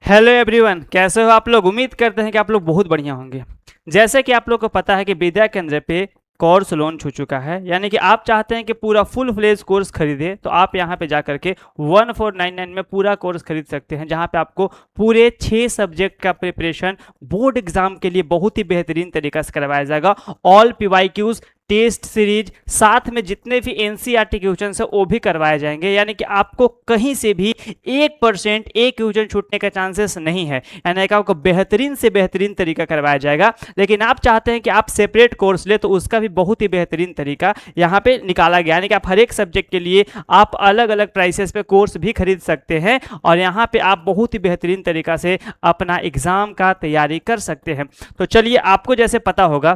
Hello everyone, कैसे हो आप लोग। उम्मीद करते हैं कि आप लोग बहुत बढ़िया होंगे। जैसे कि आप लोग को पता है कि विद्या केंद्र पे कोर्स लॉन्च हो चुका है, यानी कि आप चाहते हैं कि पूरा फुल फ्लेज कोर्स खरीदे तो आप यहां पे जा करके 1499 में पूरा कोर्स खरीद सकते हैं, जहां पे आपको पूरे 6 सब्जेक्ट का प्रिपरेशन बोर्ड एग्जाम के लिए बहुत ही बेहतरीन तरीका से करवाया जाएगा। ऑल पीवाईक्यूज, टेस्ट सीरीज, साथ में जितने भी एनसीईआरटी क्वेश्चन है वो भी करवाए जाएंगे, यानी कि आपको कहीं से भी 1% एक क्वेश्चन छूटने का चांसेस नहीं है, यानी कि आपको बेहतरीन से बेहतरीन तरीका करवाया जाएगा। लेकिन आप चाहते हैं कि आप सेपरेट कोर्स ले तो उसका भी बहुत ही बेहतरीन तरीका यहाँ पे निकाला गया, यानी कि आप हर एक सब्जेक्ट के लिए आप अलग अलग प्राइसेस पे कोर्स भी खरीद सकते हैं और यहाँ पे आप बहुत ही बेहतरीन तरीका से अपना एग्जाम का तैयारी कर सकते हैं। तो चलिए, आपको जैसे पता होगा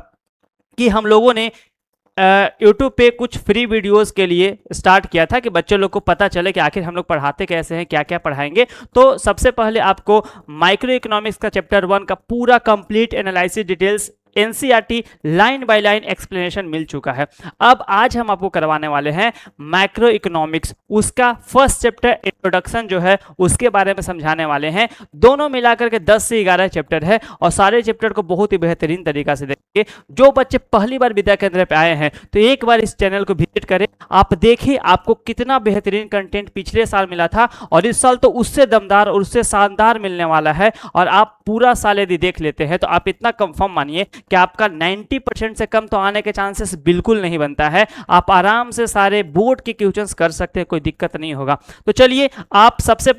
कि हम लोगों ने यूट्यूब पे कुछ फ्री वीडियोस के लिए स्टार्ट किया था कि बच्चे लोग को पता चले कि आखिर हम लोग पढ़ाते कैसे हैं, क्या क्या पढ़ाएंगे। तो सबसे पहले आपको माइक्रो इकोनॉमिक्स का चैप्टर 1 का पूरा complete analysis details NCERT line by line explanation मिल चुका है। अब आज हम आपको करवाने वाले हैं मैक्रो इकोनॉमिक्स, उसका फर्स्ट चैप्टर इंट्रोडक्शन जो है उसके बारे में समझाने वाले हैं। दोनों मिलाकर के 10 से 11 चैप्टर है और सारे चैप्टर को बहुत ही बेहतरीन तरीका से देखेंगे। जो बच्चे पहली बार विद्या केंद्र पे आए हैं तो एक बार इस चैनल को विजिट करें, आप देखिए आपको कितना बेहतरीन कंटेंट पिछले साल मिला था और इस साल तो उससे दमदार और उससे शानदार मिलने वाला है। और आप पूरा साल यदि देख लेते हैं तो आप इतना कंफर्म मानिए कि आपका 90% से कम तो आने के चांसेस बिल्कुल नहीं बनता है। आप आराम से सारे बोर्ड के क्वेश्चंस कर सकते हैं, कोई दिक्कत नहीं होगा। तो चलिए, आप सबसे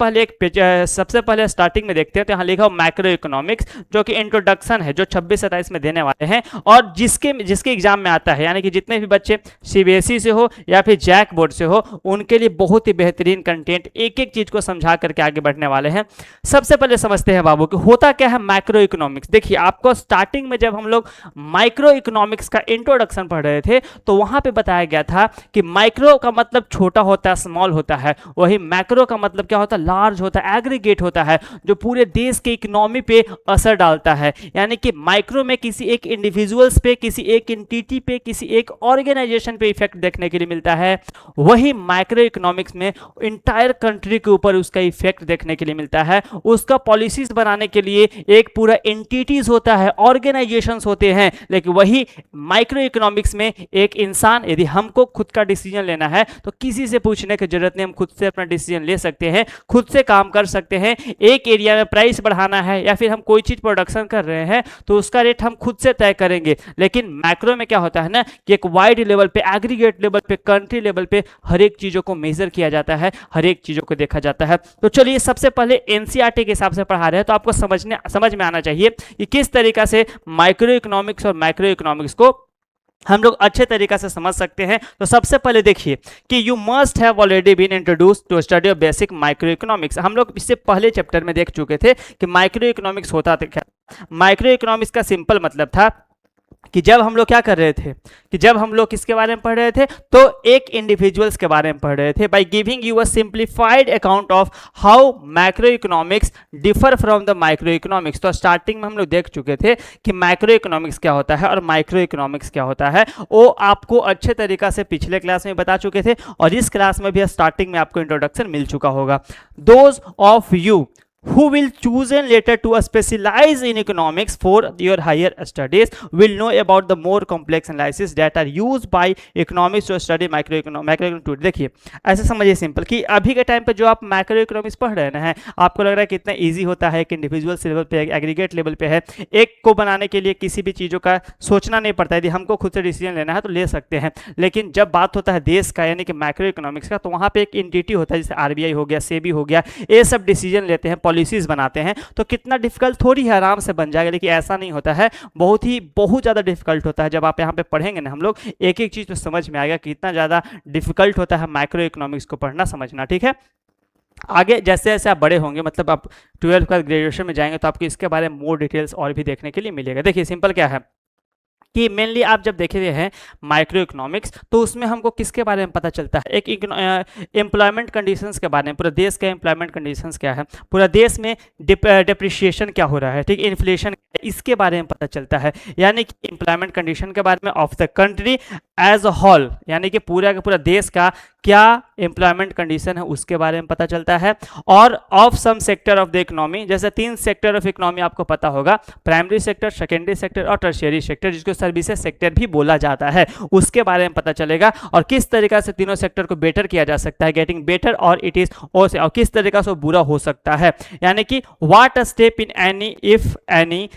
पहले स्टार्टिंग में देखते हैं तो यहाँ लिखा हो मैक्रो इकोनॉमिक्स, जो कि इंट्रोडक्शन है, जो 26-27 में देने वाले हैं और जिसके एग्जाम में आता है, यानी कि जितने भी बच्चे सीबीएसई से हो या फिर जैक बोर्ड से हो, उनके लिए बहुत ही बेहतरीन कंटेंट, एक एक चीज को समझा करके आगे बढ़ने वाले हैं। सबसे पहले समझते हैं बाबू कि होता क्या है मैक्रो इकोनॉमिक्स। देखिए, आपको स्टार्टिंग में जब हम लोग माइक्रो इकोनॉमिक्स का इंट्रोडक्शन पढ़ रहे थे तो वहां पे बताया गया था कि माइक्रो का मतलब छोटा होता है, स्मॉल होता है, वही मैक्रो का मतलब क्या होता है, लार्ज होता है, एग्रीगेट होता है, जो पूरे देश के इकोनॉमी पे असर डालता है। यानी कि माइक्रो में किसी एक इंडिविजुअल्स पे, किसी एक एंटिटी पे, किसी एक ऑर्गेनाइजेशन पे इफेक्ट देखने के लिए मिलता है। वही माइक्रो इकोनॉमिक्स में इंटायर कंट्री के ऊपर उसका इफेक्ट देखने के लिए मिलता है। उसका पॉलिसीज बनाने के लिए एक पूरा एंटिटीज होता है, ऑर्गेनाइजेशंस होते हैं। लेकिन वही माइक्रो इकोनॉमिक्स में एक इंसान, यदि हमको खुद का डिसीजन लेना है तो किसी से पूछने की जरूरत नहीं, हम खुद से अपना डिसीजन ले सकते हैं, खुद से काम कर सकते हैं। एक एरिया में प्राइस बढ़ाना है या फिर हम कोई चीज प्रोडक्शन कर रहे हैं तो उसका रेट हम खुद से तय करेंगे। लेकिन मैक्रो में क्या होता है ना कि एक वाइड लेवल पे, एग्रीगेट लेवल पे, कंट्री लेवल पे हर एक चीजों को मेजर किया जाता है, हर एक चीजों को देखा जाता है। तो चलिए, सबसे पहले एनसीईआरटी के हिसाब से पढ़ा रहे हैं तो आपको समझ में आना चाहिए कि किस तरीका से माइक्रो इकोनॉमिक्स और मैक्रो इकोनॉमिक्स को हम लोग अच्छे तरीके से समझ सकते हैं। तो सबसे पहले देखिए कि you must have already been introduced to study of basic micro economics. हम लोग इससे पहले चैप्टर में देख चुके थे कि माइक्रो इकोनॉमिक्स होता था क्या। माइक्रो इकोनॉमिक्स का सिंपल मतलब था कि जब हम लोग क्या कर रहे थे कि जब हम लोग किसके बारे में पढ़ रहे थे तो एक इंडिविजुअल्स के बारे में पढ़ रहे थे। By giving you a simplified account of how macro economics differ from the micro economics. तो स्टार्टिंग में हम लोग देख चुके थे कि मैक्रो इकोनॉमिक्स क्या होता है और माइक्रो इकोनॉमिक्स क्या होता है, वो आपको अच्छे तरीका से पिछले क्लास में बता चुके थे और इस क्लास में भी स्टार्टिंग में आपको इंट्रोडक्शन मिल चुका होगा। Those of you who will choose and later to specialize in economics for your higher studies will know about the more complex analysis that are used by economics to study macroeconomics। देखिए, ऐसे समझिए simple कि अभी के time पे जो आप macro economics पढ़ रहे हैं, आपको लग रहा है कितना इजी होता है, कि इंडिविजुअल लेवल पे, एग्रीगेट लेवल पे है, एक को बनाने के लिए किसी भी चीज़ों का सोचना नहीं पड़ता, यदि हमको खुद से डिसीजन लेना है तो ले सकते हैं। लेकिन जब बात होता है देश का, यानी कि मैक्रो इकोनॉमिक्स का, तो वहाँ पे एक एंटिटी होता है, जैसे आरबीआई हो गया, सेबी हो गया, ये सब डिसीजन लेते हैं, पॉलिसीज बनाते हैं। तो कितना डिफिकल्ट थोड़ी है, आराम से बन जाएगा, लेकिन ऐसा नहीं होता है, बहुत ज़्यादा डिफिकल्ट होता है। जब आप यहाँ पे पढ़ेंगे ना हम लोग, एक एक चीज़ तो समझ में आएगा कि कितना ज़्यादा डिफिकल्ट होता है मैक्रो इकोनॉमिक्स को पढ़ना, समझना। ठीक है, आगे जैसे जैसे आप बड़े होंगे, मतलब आप 12th का ग्रेजुएशन में जाएंगे तो आपको इसके बारे में मोर डिटेल्स और भी देखने के लिए मिलेगा। देखिए, सिंपल क्या है कि मेनली आप जब देखे हुए हैं माइक्रो इकोनॉमिक्स तो उसमें हमको किसके बारे में पता चलता है, एक एम्प्लॉयमेंट कंडीशंस के बारे में, पूरा देश का एम्प्लॉयमेंट कंडीशंस क्या है, पूरा देश में डिप्रिशिएशन क्या हो रहा है, ठीक, इन्फ्लेशन इसके बारे में पता चलता है, यानी कि एम्प्लॉयमेंट कंडीशन के बारे में of the country as a whole, यानी कि पूरा का पूरा देश का क्या एम्प्लॉयमेंट कंडीशन है उसके बारे में पता चलता है। और of some sector of the economy, जैसे 3 सेक्टर ऑफ इकोनॉमी आपको पता होगा, प्राइमरी सेक्टर, सेकेंडरी सेक्टर और टर्शियरी सेक्टर, जिसको सर्विसेज सेक्टर भी बोला जाता है, उसके बारे में पता चलेगा। और किस तरीका से तीनों सेक्टर को बेटर किया जा सकता है, गेटिंग बेटर और इट इज और किस तरीका से बुरा हो सकता है, यानी कि what a step in any if any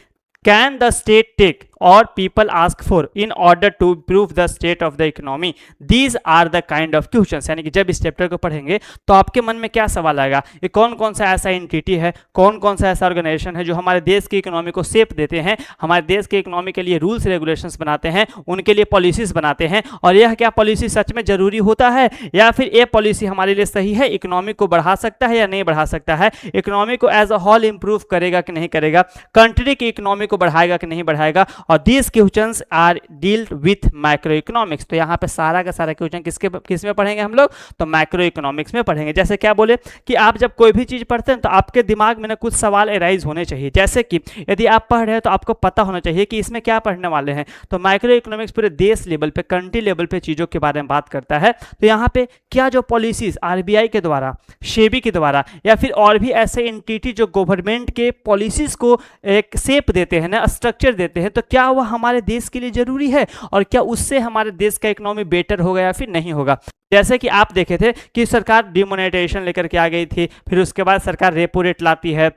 can the state take or people ask for in order to improve the state of the economy, these are the kind of questions। यानी कि जब इस चैप्टर को पढ़ेंगे तो आपके मन में क्या सवाल आएगा, ये कौन कौन सा ऐसा एंटिटी है, कौन कौन सा ऐसा ऑर्गेनाइजेशन है जो हमारे देश की इकोनॉमी को शेप देते हैं, हमारे देश के इकोनॉमी के लिए रूल्स रेगुलेशंस बनाते हैं, उनके लिए पॉलिसीज बनाते हैं, और यह क्या पॉलिसी सच में जरूरी होता है, या फिर ये पॉलिसी हमारे लिए सही है, इकोनॉमी को बढ़ा सकता है या नहीं बढ़ा सकता है, इकोनॉमी को एज अ होल इंप्रूव करेगा कि नहीं करेगा, कंट्री की इकोनॉमी को बढ़ाएगा कि नहीं बढ़ाएगा। और these questions are dealt with macro economics. तो यहाँ पे सारा का सारा क्वेश्चन किस में पढ़ेंगे हम लोग, तो मैक्रो इकोनॉमिक्स में पढ़ेंगे। जैसे क्या बोले कि आप जब कोई भी चीज पढ़ते हैं तो आपके दिमाग में ना कुछ सवाल एराइज होने चाहिए, जैसे कि यदि आप पढ़ रहे हैं तो आपको पता होना चाहिए कि इसमें क्या पढ़ने वाले हैं। तो माइक्रो इकोनॉमिक्स पूरे देश लेवल पे, कंट्री लेवल पे चीजों के बारे में बात करता है। तो यहाँ पे क्या जो पॉलिसीज आरबीआई के द्वारा, सेबी के द्वारा, या फिर और भी ऐसे एंटिटी जो गवर्नमेंट के पॉलिसीज को एक शेप देते हैं ना, स्ट्रक्चर देते हैं, तो क्या वह हमारे देश के लिए जरूरी है, और क्या उससे हमारे देश का इकोनॉमी बेटर होगा या फिर नहीं होगा। जैसे कि आप देखे थे कि सरकार डिमोनेटाइजेशन लेकर के आ गई थी, फिर उसके बाद सरकार रेपो रेट लाती है,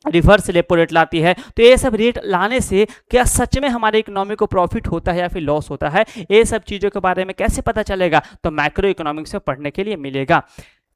रिवर्स रेपो रेट लाती है। तो ये सब रेट लाने से क्या सच में हमारे इकोनॉमी को प्रॉफिट होता है या फिर लॉस होता है, ये सब चीज़ों के बारे में कैसे पता चलेगा, तो मैक्रो इकोनॉमिक्स में पढ़ने के लिए मिलेगा।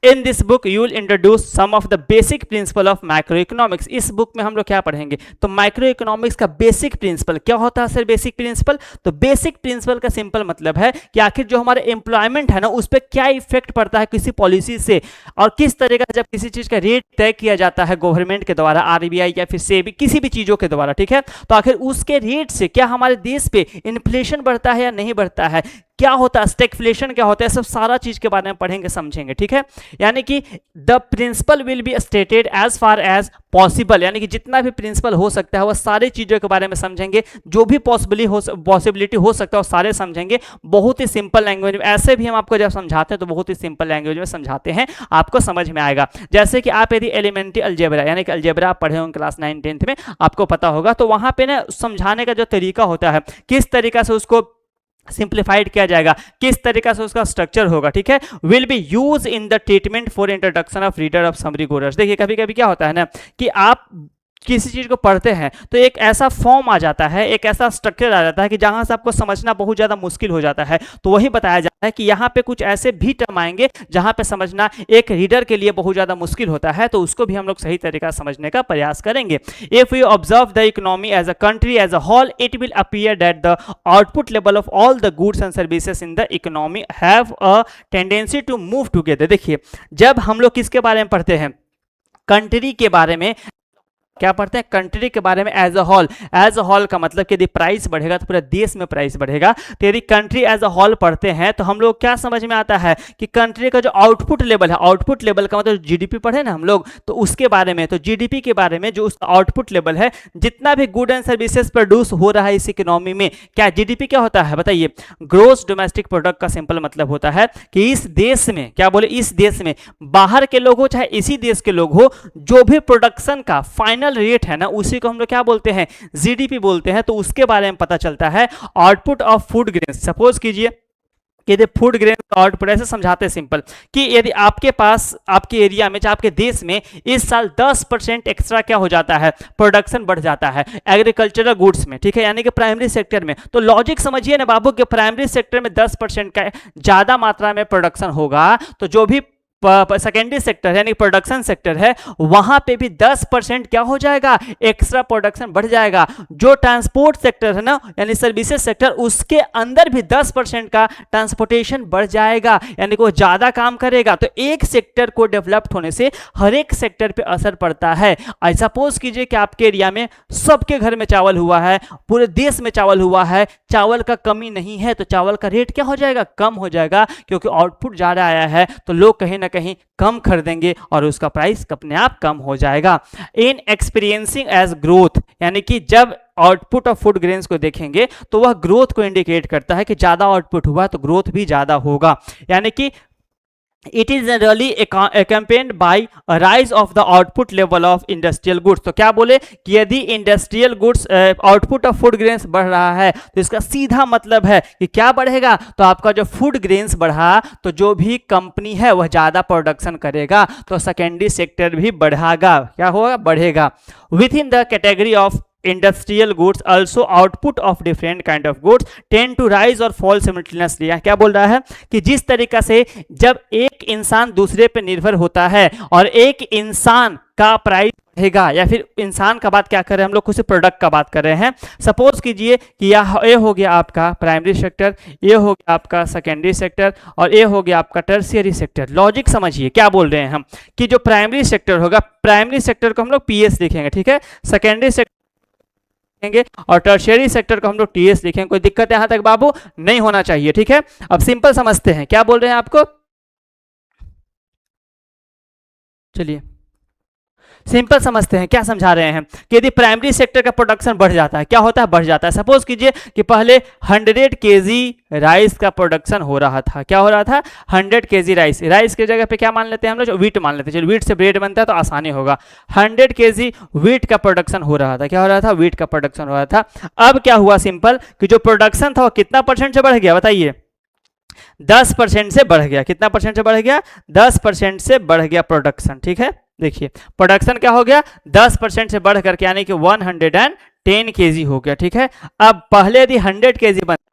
In this book you will introduce some of the basic principle of macroeconomics। इस बुक में हम लोग क्या पढ़ेंगे, तो माइक्रो इकोनॉमिक्स का बेसिक प्रिंसिपल क्या होता है सर, बेसिक प्रिंसिपल। तो बेसिक प्रिंसिपल का सिंपल मतलब है कि आखिर जो हमारे एम्प्लॉयमेंट है ना, उस पर क्या इफेक्ट पड़ता है किसी पॉलिसी से, और किस तरीके से जब किसी चीज का रेट तय किया जाता है गवर्नमेंट के द्वारा, आरबीआई या फिर सेबी, किसी भी चीजों के द्वारा, ठीक है, तो आखिर उसके रेट से क्या हमारे देश पे इन्फ्लेशन बढ़ता है या नहीं बढ़ता है, क्या होता है स्टैगफ्लेशन, क्या होता है, सब सारा चीज के बारे में पढ़ेंगे, समझेंगे, ठीक है। यानी कि the principle will be stated as far as possible, यानी कि जितना भी प्रिंसिपल हो सकता है वह सारी चीजों के बारे में समझेंगे, जो भी पॉसिबिलिटी हो सकता है वो सारे समझेंगे, बहुत ही सिंपल लैंग्वेज में। ऐसे भी हम आपको जब समझाते हैं तो बहुत ही सिंपल लैंग्वेज में समझाते हैं, आपको समझ में आएगा। जैसे कि आप यदि एलिमेंट्री अलजेब्रा, यानी कि अलजेब्रा आप पढ़े होंगे क्लास 9 10th में, आपको पता होगा, तो वहां पे ना समझाने का जो तरीका होता है, किस तरीका से उसको सिंप्लीफाइड किया जाएगा, किस तरीका से उसका स्ट्रक्चर होगा, ठीक है, will be use in the treatment for introduction of reader of summary course. देखिए कभी कभी क्या होता है ना कि आप किसी चीज को पढ़ते हैं तो एक ऐसा फॉर्म आ जाता है, एक ऐसा स्ट्रक्चर आ जाता है कि जहां से आपको समझना बहुत ज्यादा मुश्किल हो जाता है। तो वही बताया जाता है कि यहाँ पे कुछ ऐसे भी टर्म आएंगे जहां पे समझना एक रीडर के लिए बहुत ज्यादा मुश्किल होता है, तो उसको भी हम लोग सही तरीका से समझने का प्रयास करेंगे। If you observe the economy as a country as a whole, it will appear that the output level of all the goods and services in the economy have a tendency to move together. देखिए जब हम लोग किसके बारे में पढ़ते हैं, country के बारे में क्या पढ़ते हैं, कंट्री के बारे में as a whole. As a whole का मतलब कि यदि प्राइस बढ़ेगा तो पूरे देश में प्राइस बढ़ेगा। तो यदि कंट्री एज अ होल पढ़ते हैं तो हम लोग क्या समझ में आता है कि कंट्री का जो आउटपुट लेवल है, आउटपुट लेवल का मतलब जीडीपी पढ़े ना हम लोग, तो उसके बारे में, तो जीडीपी के बारे में जो उसका आउटपुट लेवल है, जितना भी गुड एंड सर्विसेज प्रोड्यूस हो रहा है इस इकोनॉमी में, क्या जीडीपी क्या होता है बताइए, ग्रोस डोमेस्टिक प्रोडक्ट का सिंपल मतलब होता है कि इस देश में, क्या बोले, इस देश में बाहर के लोग हो चाहे इसी देश के लोग हो, जो भी प्रोडक्शन का फाइनल रेट है ना, उसी को हम लोग क्या बोलते हैं, जीडीपी बोलते हैं। तो उसके बारे में पता चलता है। Output of food grains, suppose कीजिए कि यदि फूड ग्रेन का आउटपुट, ऐसे समझाते हैं सिंपल कि यदि आपके पास, आपके एरिया में, चाहे आपके देश में इस साल 10% एक्स्ट्रा क्या हो जाता है, प्रोडक्शन बढ़ जाता है एग्रीकल्चरल गुड्स में, ठीक है, यानी कि प्राइमरी सेक्टर में। तो लॉजिक समझिए ना बाबू कि प्राइमरी सेक्टर में 10% का ज्यादा मात्रा में प्रोडक्शन होगा, तो जो भी सेकेंडरी सेक्टर यानी प्रोडक्शन सेक्टर है, वहां पे भी 10% क्या हो जाएगा, एक्स्ट्रा प्रोडक्शन बढ़ जाएगा। जो ट्रांसपोर्ट सेक्टर है ना, यानी सर्विसेज सेक्टर, उसके अंदर भी 10% का ट्रांसपोर्टेशन बढ़ जाएगा, यानी कि वो ज्यादा काम करेगा। तो एक सेक्टर को डेवलप्ड होने से हर एक सेक्टर पे असर पड़ता है। सपोज कीजिए कि आपके एरिया में सबके घर में चावल हुआ है, पूरे देश में चावल हुआ है, चावल का कमी नहीं है, तो चावल का रेट क्या हो जाएगा, कम हो जाएगा, क्योंकि आउटपुट ज्यादा आया है, तो लोग कहीं कहीं कम खरीदेंगे और उसका प्राइस अपने आप कम हो जाएगा। इन एक्सपीरियंसिंग एज ग्रोथ, यानी कि जब आउटपुट ऑफ फूड ग्रेन्स को देखेंगे तो वह ग्रोथ को इंडिकेट करता है कि ज़्यादा आउटपुट हुआ तो ग्रोथ भी ज़्यादा होगा, यानी कि it is generally accompanied by a rise of the output level of industrial goods। तो क्या बोले कि यदि industrial goods output of food grains बढ़ रहा है तो इसका सीधा मतलब है कि क्या बढ़ेगा, तो आपका जो फूड ग्रेन्स बढ़ा तो जो भी कंपनी है वह ज्यादा प्रोडक्शन करेगा, तो सेकेंडरी सेक्टर भी बढ़ागा, क्या होगा, बढ़ेगा। With in the category of industrial goods also output of different kind of goods tend to rise or fall simultaneously। क्या बोल रहा है कि जिस तरीका से जब एक इंसान दूसरे पे निर्भर होता है और एक इंसान का प्राइस बढ़ेगा, या फिर इंसान का बात क्या कर रहे हैं हम लोग, कुछ प्रोडक्ट का बात कर रहे हैं। सपोज कीजिए कि ये हो गया आपका प्राइमरी सेक्टर, ये हो गया आपका सेकेंडरी सेक्टर और ये हो गया आपका टर्शियरी सेक्टर। लॉजिक समझिए क्या बोल रहे हैं हम कि जो प्राइमरी सेक्टर होगा, प्राइमरी सेक्टर को हम लोग पीएस लिखेंगे, ठीक है, सेकेंडरी सेक्टर और टर्शियरी सेक्टर को हम लोग टीएस लिखेंगे। कोई दिक्कत यहां तक बाबू नहीं होना चाहिए, ठीक है। अब सिंपल समझते हैं क्या बोल रहे हैं आपको, चलिए सिंपल समझते हैं क्या समझा रहे हैं कि यदि प्राइमरी सेक्टर का प्रोडक्शन बढ़ जाता है, क्या होता है, बढ़ जाता है। सपोज कीजिए कि पहले 100 केजी राइस का प्रोडक्शन हो रहा था, क्या हो रहा था, 100 केजी राइस, राइस की जगह पे क्या मान लेते हैं हम लोग, वीट मान लेते हैं, चलो वीट से ब्रेड बनता है तो आसानी होगा। 100 केजी वीट का प्रोडक्शन हो रहा था, क्या हो रहा था, वीट का प्रोडक्शन हो रहा था। अब क्या हुआ, सिंपल कि जो प्रोडक्शन था वो कितना परसेंट से बढ़ गया, बताइए, 10% से बढ़ गया। कितना परसेंट से बढ़ गया, 10% से बढ़ गया प्रोडक्शन, ठीक है। देखिए प्रोडक्शन क्या हो गया, 10% से बढ़ करके यानी कि 110 केजी हो गया, ठीक है। अब पहले यदि 100 केजी बनता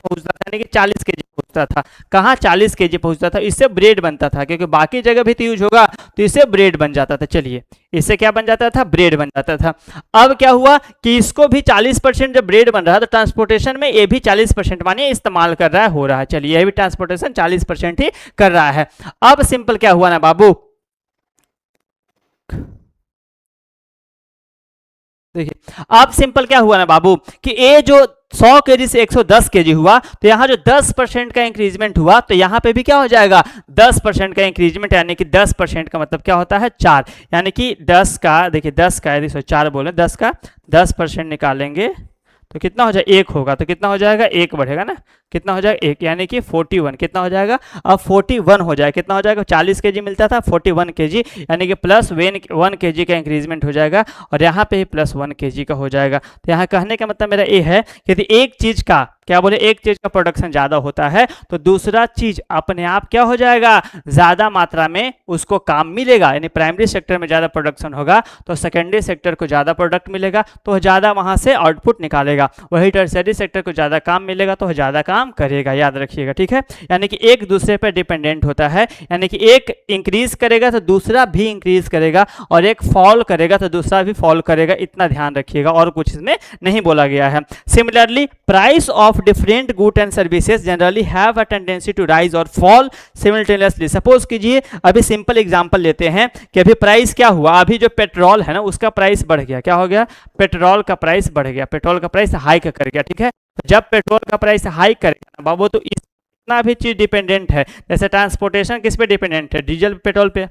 यानी कि 40 केजी पहुंचता था, कहाँ 40 केजी पहुंचता था, इससे ब्रेड बनता था, क्योंकि बाकी जगह भी तो यूज होगा तो इससे ब्रेड बन जाता था। चलिए इससे क्या बन जाता था, ब्रेड बन जाता था। अब क्या हुआ कि इसको भी 40% जब ब्रेड बन रहा है तो ट्रांसपोर्टेशन में ये भी 40% मानिए इस्तेमाल कर रहा है, हो रहा है। चलिए ये भी ट्रांसपोर्टेशन 40% ही कर रहा है। अब सिंपल क्या हुआ ना बाबू, देखिए अब सिंपल क्या हुआ ना बाबू कि ये जो 100 केजी से 110 केजी हुआ तो यहाँ जो 10% का इंक्रीजमेंट हुआ तो यहाँ पे भी क्या हो जाएगा, 10% का इंक्रीजमेंट, यानी कि 10% का मतलब क्या होता है, 4, यानी कि 10 का, देखिए 10 का यदि 4 बोले 10 का 10% निकालेंगे तो कितना हो जाएगा, 1 होगा, तो कितना हो जाएगा, 1 बढ़ेगा ना, कितना हो जाएगा, 1, यानी कि 41, कितना हो जाएगा, अब 41 हो जाएगा, कितना हो जाएगा, 40 केजी मिलता था, 41 केजी, यानी कि प्लस 1 केजी का इंक्रीजमेंट हो जाएगा और यहाँ पे ही प्लस 1 केजी का हो जाएगा। तो यहाँ कहने का मतलब मेरा ये है कि यदि एक चीज का, क्या बोले, एक चीज का प्रोडक्शन ज्यादा होता है तो दूसरा चीज अपने आप क्या हो जाएगा, ज्यादा मात्रा में उसको काम मिलेगा। यानी प्राइमरी सेक्टर में ज्यादा प्रोडक्शन होगा तो सेकेंडरी सेक्टर को ज्यादा प्रोडक्ट मिलेगा तो ज्यादा वहां से आउटपुट निकालेगा, वही टर्शियरी सेक्टर को ज्यादा काम मिलेगा तो ज्यादा काम करेगा, याद रखिएगा, ठीक है। यानी कि एक दूसरे पर डिपेंडेंट होता है, यानी कि एक इंक्रीज करेगा तो दूसरा भी इंक्रीज करेगा और एक फॉल करेगा तो दूसरा भी फॉल करेगा, इतना ध्यान रखिएगा, और कुछ इसमें नहीं बोला गया है। Similarly price of different goods and services generally have a tendency to rise or fall simultaneously। Suppose कीजिए अभी सिंपल एग्जांपल लेते हैं कि अभी प्राइस क्या हुआ, अभी जो पेट्रोल है ना उसका प्राइस बढ़ गया, क्या हो गया, पेट्रोल का प्राइस बढ़ गया, पेट्रोल का प्राइस हाइक कर गया, ठीक है। जब पेट्रोल का प्राइस हाइक करेगा बाबू तो इतना भी चीज डिपेंडेंट है, जैसे ट्रांसपोर्टेशन किस पे डिपेंडेंट है, डीजल पेट्रोल पे,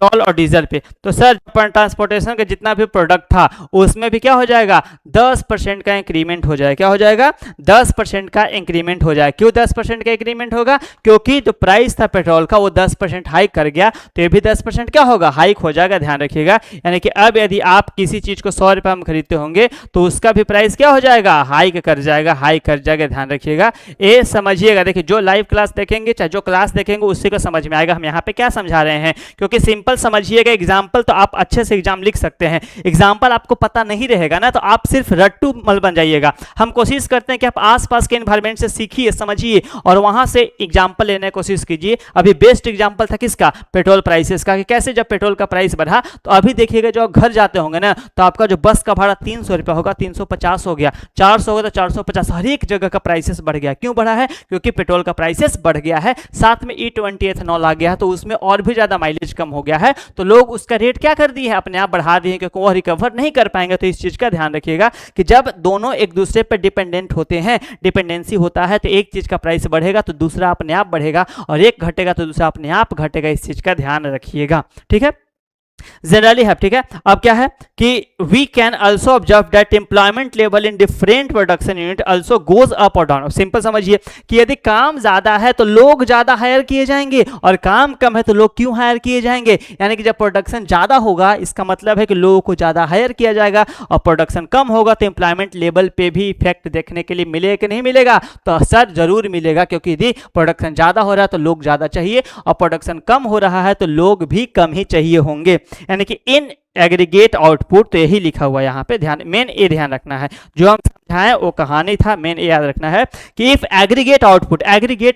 पेट्रोल और डीजल पे। तो सर ट्रांसपोर्टेशन का जितना भी प्रोडक्ट था उसमें भी क्या हो जाएगा, 10% का इंक्रीमेंट हो जाएगा, क्या हो जाएगा, 10% का इंक्रीमेंट हो जाएगा। क्यों 10% का इंक्रीमेंट होगा, क्योंकि जो प्राइस था पेट्रोल का वो 10% हाइक कर गया तो ये भी 10% क्या होगा, हाइक हो जाएगा, ध्यान रखिएगा। यानी कि अब यदि आप किसी चीज को 100 रुपये में खरीदते होंगे तो उसका भी प्राइस क्या हो जाएगा, हाइक कर जाएगा, हाइक कर जाएगा, ध्यान रखिएगा, ये समझिएगा। देखिए जो लाइव क्लास देखेंगे चाहे जो क्लास देखेंगे उसी को समझ में आएगा हम यहाँ पे क्या समझा रहे हैं, क्योंकि सिंपल समझिएगा। एग्जाम्पल तो आप अच्छे से एग्जाम लिख सकते हैं, एग्जाम्पल आपको पता नहीं रहेगा ना तो आप सिर्फ रट्टू मल बन जाइएगा। हम कोशिश करते हैं कि आप आसपास के एनवायरमेंट से सीखिए, समझिए और वहां से एग्जाम्पल लेने की कोशिश कीजिए। अभी बेस्ट एग्जाम्पल था किसका, पेट्रोल प्राइसेस का, कि कैसे जब पेट्रोल का प्राइस बढ़ा तो अभी देखिएगा जो घर जाते होंगे ना तो आपका जो बस का भाड़ा 300 रुपया होगा 350 हो गया, 400 होगा तो 450, हर एक जगह का प्राइसेस बढ़ गया। क्यों बढ़ा है, क्योंकि पेट्रोल का प्राइसेस बढ़ गया है। साथ में E20 एथेनॉल आ गया है तो उसमें और भी ज्यादा माइलेज कम हो गया गया है तो लोग उसका रेट क्या कर दिए है, अपने आप बढ़ा दिए, क्योंकि वो रिकवर नहीं कर पाएंगे। तो इस चीज का ध्यान रखिएगा कि जब दोनों एक दूसरे पर डिपेंडेंट होते हैं, डिपेंडेंसी होता है, तो एक चीज का प्राइस बढ़ेगा तो दूसरा अपने आप बढ़ेगा, और एक घटेगा तो दूसरा अपने आप घटेगा। इस चीज का ध्यान रखिएगा, ठीक है, जनरली है, ठीक है। अब क्या है कि we can also observe that employment level in different production unit also goes up और डाउन। सिंपल समझिए कि यदि काम ज्यादा है तो लोग ज्यादा हायर किए जाएंगे, और काम कम है तो लोग क्यों हायर किए जाएंगे, यानी कि जब प्रोडक्शन ज्यादा होगा इसका मतलब है कि लोगों को ज्यादा हायर किया जाएगा, और प्रोडक्शन कम होगा तो एम्प्लॉयमेंट लेवल पे भी इफेक्ट देखने के लिए मिलेगा कि नहीं मिलेगा, तो असर जरूर मिलेगा, क्योंकि यदि प्रोडक्शन ज्यादा हो रहा है तो लोग ज्यादा चाहिए, और प्रोडक्शन कम हो रहा है तो लोग भी कम ही चाहिए होंगे, यानी कि इन एग्रीगेट आउटपुट। तो यही लिखा हुआ यहाँ पे, ध्यान मेन ए ध्यान रखना है, जो हम समझाएं वो कहानी था, मेन ए याद रखना है कि इफ एग्रीगेट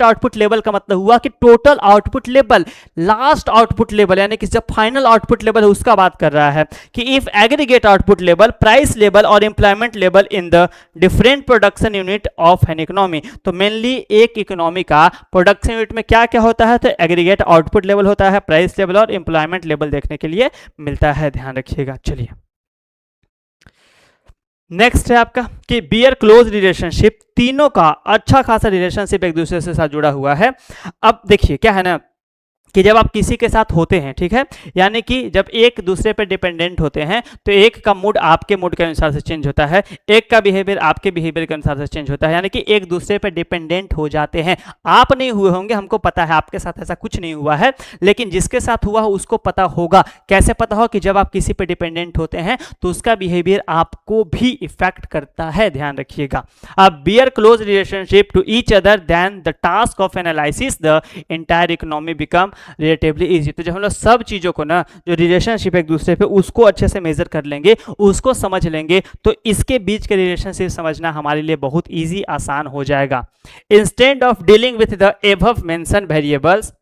आउटपुट लेवल का मतलब हुआ कि total output level, last output level, यानी कि जब फाइनल आउटपुट लेवल है उसका बात कर रहा है कि if aggregate output level, price level और employment level in the different production unit of an economy. तो मेनली एक इकोनॉमी का प्रोडक्शन यूनिट में क्या क्या होता है, तो एग्रीगेट आउटपुट लेवल होता है, प्राइस लेवल और एम्प्लॉयमेंट लेवल देखने के लिए मिलता है, ध्यान रखिएगा। चलिए नेक्स्ट है आपका कि बियर क्लोज रिलेशनशिप, तीनों का अच्छा खासा रिलेशनशिप एक दूसरे से साथ जुड़ा हुआ है। अब देखिए क्या है ना कि जब आप किसी के साथ होते हैं, ठीक है, यानी कि जब एक दूसरे पर डिपेंडेंट होते हैं तो एक का मूड आपके मूड के अनुसार से चेंज होता है, एक का बिहेवियर आपके बिहेवियर के अनुसार से चेंज होता है, यानी कि एक दूसरे पर डिपेंडेंट हो जाते हैं। आप नहीं हुए होंगे, हमको पता है आपके साथ ऐसा कुछ नहीं हुआ है, लेकिन जिसके साथ हुआ हो उसको पता होगा। कैसे पता हो कि जब आप किसी पर डिपेंडेंट होते हैं तो उसका बिहेवियर आपको भी इफेक्ट करता है, ध्यान रखिएगा। अब bear close relationship to each other then the task of analysis the entire economy become relatively easy. तो जब हम लोग सब चीजों को ना, जो रिलेशनशिप एक दूसरे पे, उसको अच्छे से मेजर कर लेंगे, उसको समझ लेंगे, तो इसके बीच के रिलेशनशिप समझना हमारे लिए बहुत इजी, आसान हो जाएगा। Instead of dealing with the above mention variables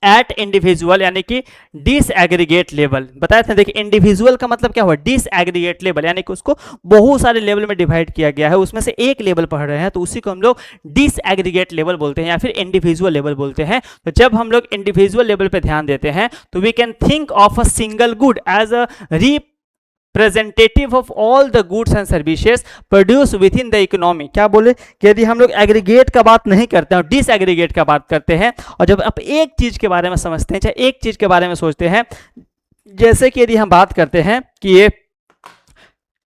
eight individual, यानी कि डिसएग्रीगेट लेवल, बताया था। देखिए इंडिविजुअल का मतलब क्या हुआ, डिसएग्रीगेट लेवल, यानी कि उसको बहुत सारे लेवल में डिवाइड किया गया है, उसमें से एक लेवल पढ़ रहे हैं, तो उसी को हम लोग डिसएग्रीगेट लेवल बोलते हैं या फिर इंडिविजुअल लेवल बोलते हैं। तो जब हम लोग इंडिविजुअल लेवल पे ध्यान देते हैं तो we can think of a single good as a representative of all the goods and services produced within the economy। क्या बोले कि यदि हम लोग एग्रीगेट का बात नहीं करते हैं, डिसएग्रीगेट का बात करते हैं, और जब आप एक चीज के बारे में समझते हैं, चाहे एक चीज के बारे में सोचते हैं, जैसे कि यदि हम बात करते हैं कि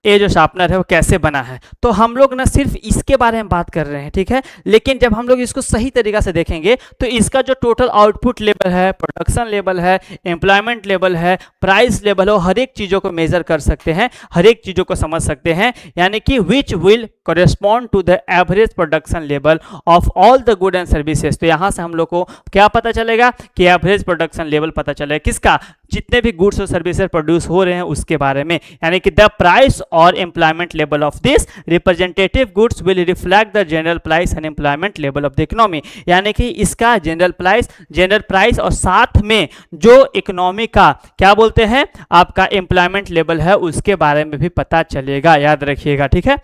ये जो शार्पनर है वो कैसे बना है, तो हम लोग ना सिर्फ इसके बारे में बात कर रहे हैं, ठीक है, लेकिन जब हम लोग इसको सही तरीका से देखेंगे तो इसका जो टोटल आउटपुट लेवल है, प्रोडक्शन लेवल है, एम्प्लॉयमेंट लेवल है, प्राइस लेवल है, हर एक चीज़ों को मेजर कर सकते हैं, हर एक चीज़ों को समझ सकते हैं, यानी कि which will correspond to the average production level of all the good and services. तो यहाँ से हम लोग को क्या पता चलेगा कि एवरेज प्रोडक्शन लेवल पता चलेगा, किसका, जितने भी गुड्स और सर्विसेज प्रोड्यूस हो रहे हैं उसके बारे में, यानी कि द प्राइस और employment level of this representative goods will reflect the general price and employment level of the economy, यानी कि इसका जनरल प्राइस और साथ में जो इकोनॉमी का क्या बोलते हैं आपका एम्प्लॉयमेंट लेवल है उसके बारे में भी पता चलेगा, याद रखिएगा, ठीक है।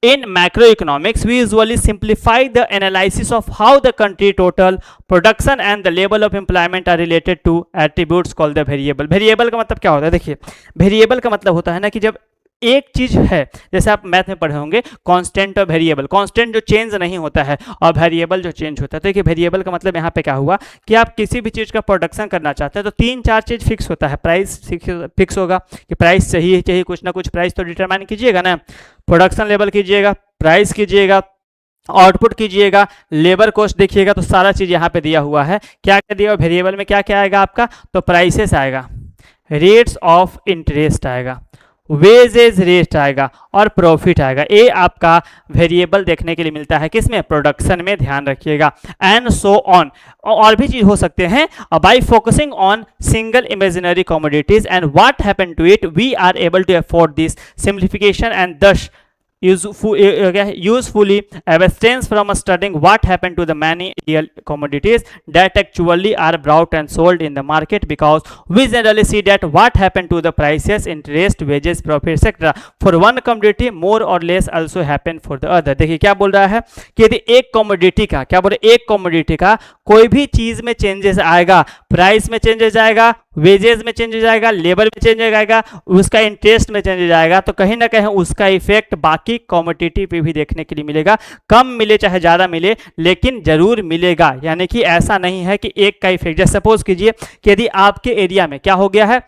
In macroeconomics, we usually simplify the analysis of how the country total production and the level of employment are related to attributes called the variable। variable का मतलब क्या होता है, देखिए variable का मतलब होता है ना कि जब एक चीज है, जैसे आप मैथ में पढ़े होंगे कांस्टेंट और वेरिएबल, कांस्टेंट जो चेंज नहीं होता है और वेरिएबल जो चेंज होता है। तो देखिए वेरिएबल का मतलब यहाँ पे क्या हुआ कि आप किसी भी चीज का प्रोडक्शन करना चाहते हैं तो 3-4 चीज फिक्स होता है, प्राइस फिक्स होगा कि प्राइस चाहिए, कुछ ना कुछ प्राइस तो डिटरमाइन कीजिएगा ना, प्रोडक्शन लेवल कीजिएगा, प्राइस कीजिएगा, आउटपुट कीजिएगा, लेबर कॉस्ट देखिएगा, तो सारा चीज यहाँ पे दिया हुआ है। क्या क्या दिया, वेरिएबल में क्या क्या आएगा आपका, तो प्राइसेस आएगा, रेट्स ऑफ इंटरेस्ट आएगा, वेजेज रेट आएगा और प्रॉफिट आएगा। ये आपका वेरिएबल देखने के लिए मिलता है किसमें, प्रोडक्शन में, ध्यान रखिएगा। एंड सो ऑन, और भी चीज हो सकते हैं। By focusing on single imaginary commodities and what happen to it we are able to afford this simplification and thus usefully abstains from studying what happened to the many real commodities that actually are bought and sold in the market, because we generally see that what happened to the prices, interest, wages, profit etc. for one commodity more or less also happen for the other। देखिए क्या बोल रहा है कि यदि एक commodity का, क्या बोल रहे, एक कमोडिटी का कोई भी चीज में चेंजेस आएगा, प्राइस में चेंजेस आएगा, वेजेस में चेंज हो जाएगा, लेबर में चेंज हो जाएगा, उसका इंटरेस्ट में चेंज हो जाएगा, तो कहीं ना कहीं उसका इफेक्ट बाकी कॉमोडिटी पे भी देखने के लिए मिलेगा। कम मिले चाहे ज़्यादा मिले, लेकिन जरूर मिलेगा। यानी कि ऐसा नहीं है कि एक का इफेक्ट, जैसे सपोज कीजिए कि यदि आपके एरिया में क्या हो गया है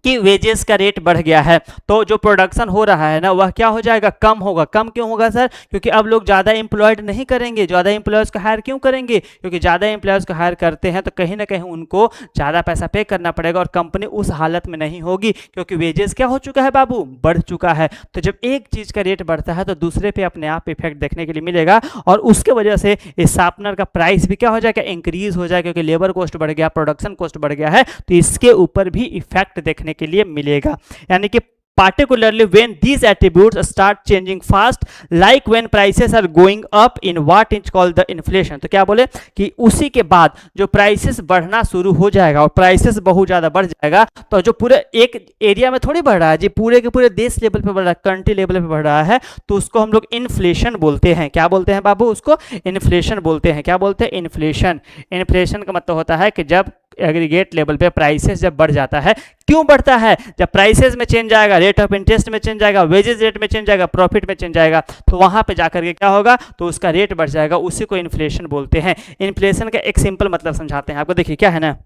कि वेजेस का रेट बढ़ गया है, तो जो प्रोडक्शन हो रहा है ना वह क्या हो जाएगा, कम होगा। कम क्यों होगा सर? क्योंकि अब लोग ज़्यादा एम्प्लॉयड नहीं करेंगे। ज़्यादा एम्प्लॉयज़ को हायर क्यों करेंगे? क्योंकि ज़्यादा एम्प्लॉयज़ को हायर करते हैं तो कहीं ना कहीं उनको ज़्यादा पैसा पे करना पड़ेगा, और कंपनी उस हालत में नहीं होगी क्योंकि वेजेस क्या हो चुका है बाबू, बढ़ चुका है। तो जब एक चीज़ का रेट बढ़ता है तो दूसरे पे अपने आप इफेक्ट देखने के लिए मिलेगा, और उसके वजह से इस शार्पनर का प्राइस भी क्या हो जाएगा, इंक्रीज हो जाएगा, क्योंकि लेबर कॉस्ट बढ़ गया, प्रोडक्शन कॉस्ट बढ़ गया है, तो इसके ऊपर भी इफेक्ट देखने के लिए मिलेगा। यानी कि particularly when these attributes start changing fast, like when prices are going up in what is called the inflation। तो क्या बोले कि उसी के बाद जो प्राइसेस बढ़ना शुरू हो जाएगा, और प्राइसेस बहुत ज़्यादा बढ़ जाएगा, तो जो पूरे एक एरिया में थोड़ी बढ़ रहा है जी, पूरे के पूरे देश लेवल पे बढ़ रहा है, कंट्री लेवल पे बढ़ रहा है, तो उसको हम लोग इन्फ्लेशन बोलते हैं। क्या बोलते हैं बाबू? उसको इन्फ्लेशन बोलते हैं। क्या बोलते हैं? इन्फ्लेशन। इन्फ्लेशन का मतलब होता है कि जब एग्रीगेट लेवल पे प्राइसेस जब बढ़ जाता है। क्यों बढ़ता है? जब प्राइसेस में चेंज आएगा, रेट ऑफ इंटरेस्ट में चेंज आएगा, वेजेस रेट में चेंज आएगा, प्रॉफिट में चेंज आएगा, तो वहां पे जाकर के क्या होगा, तो उसका रेट बढ़ जाएगा। उसी को इन्फ्लेशन बोलते हैं। इन्फ्लेशन का एक सिंपल मतलब समझाते हैं आपको। देखिए क्या है ना,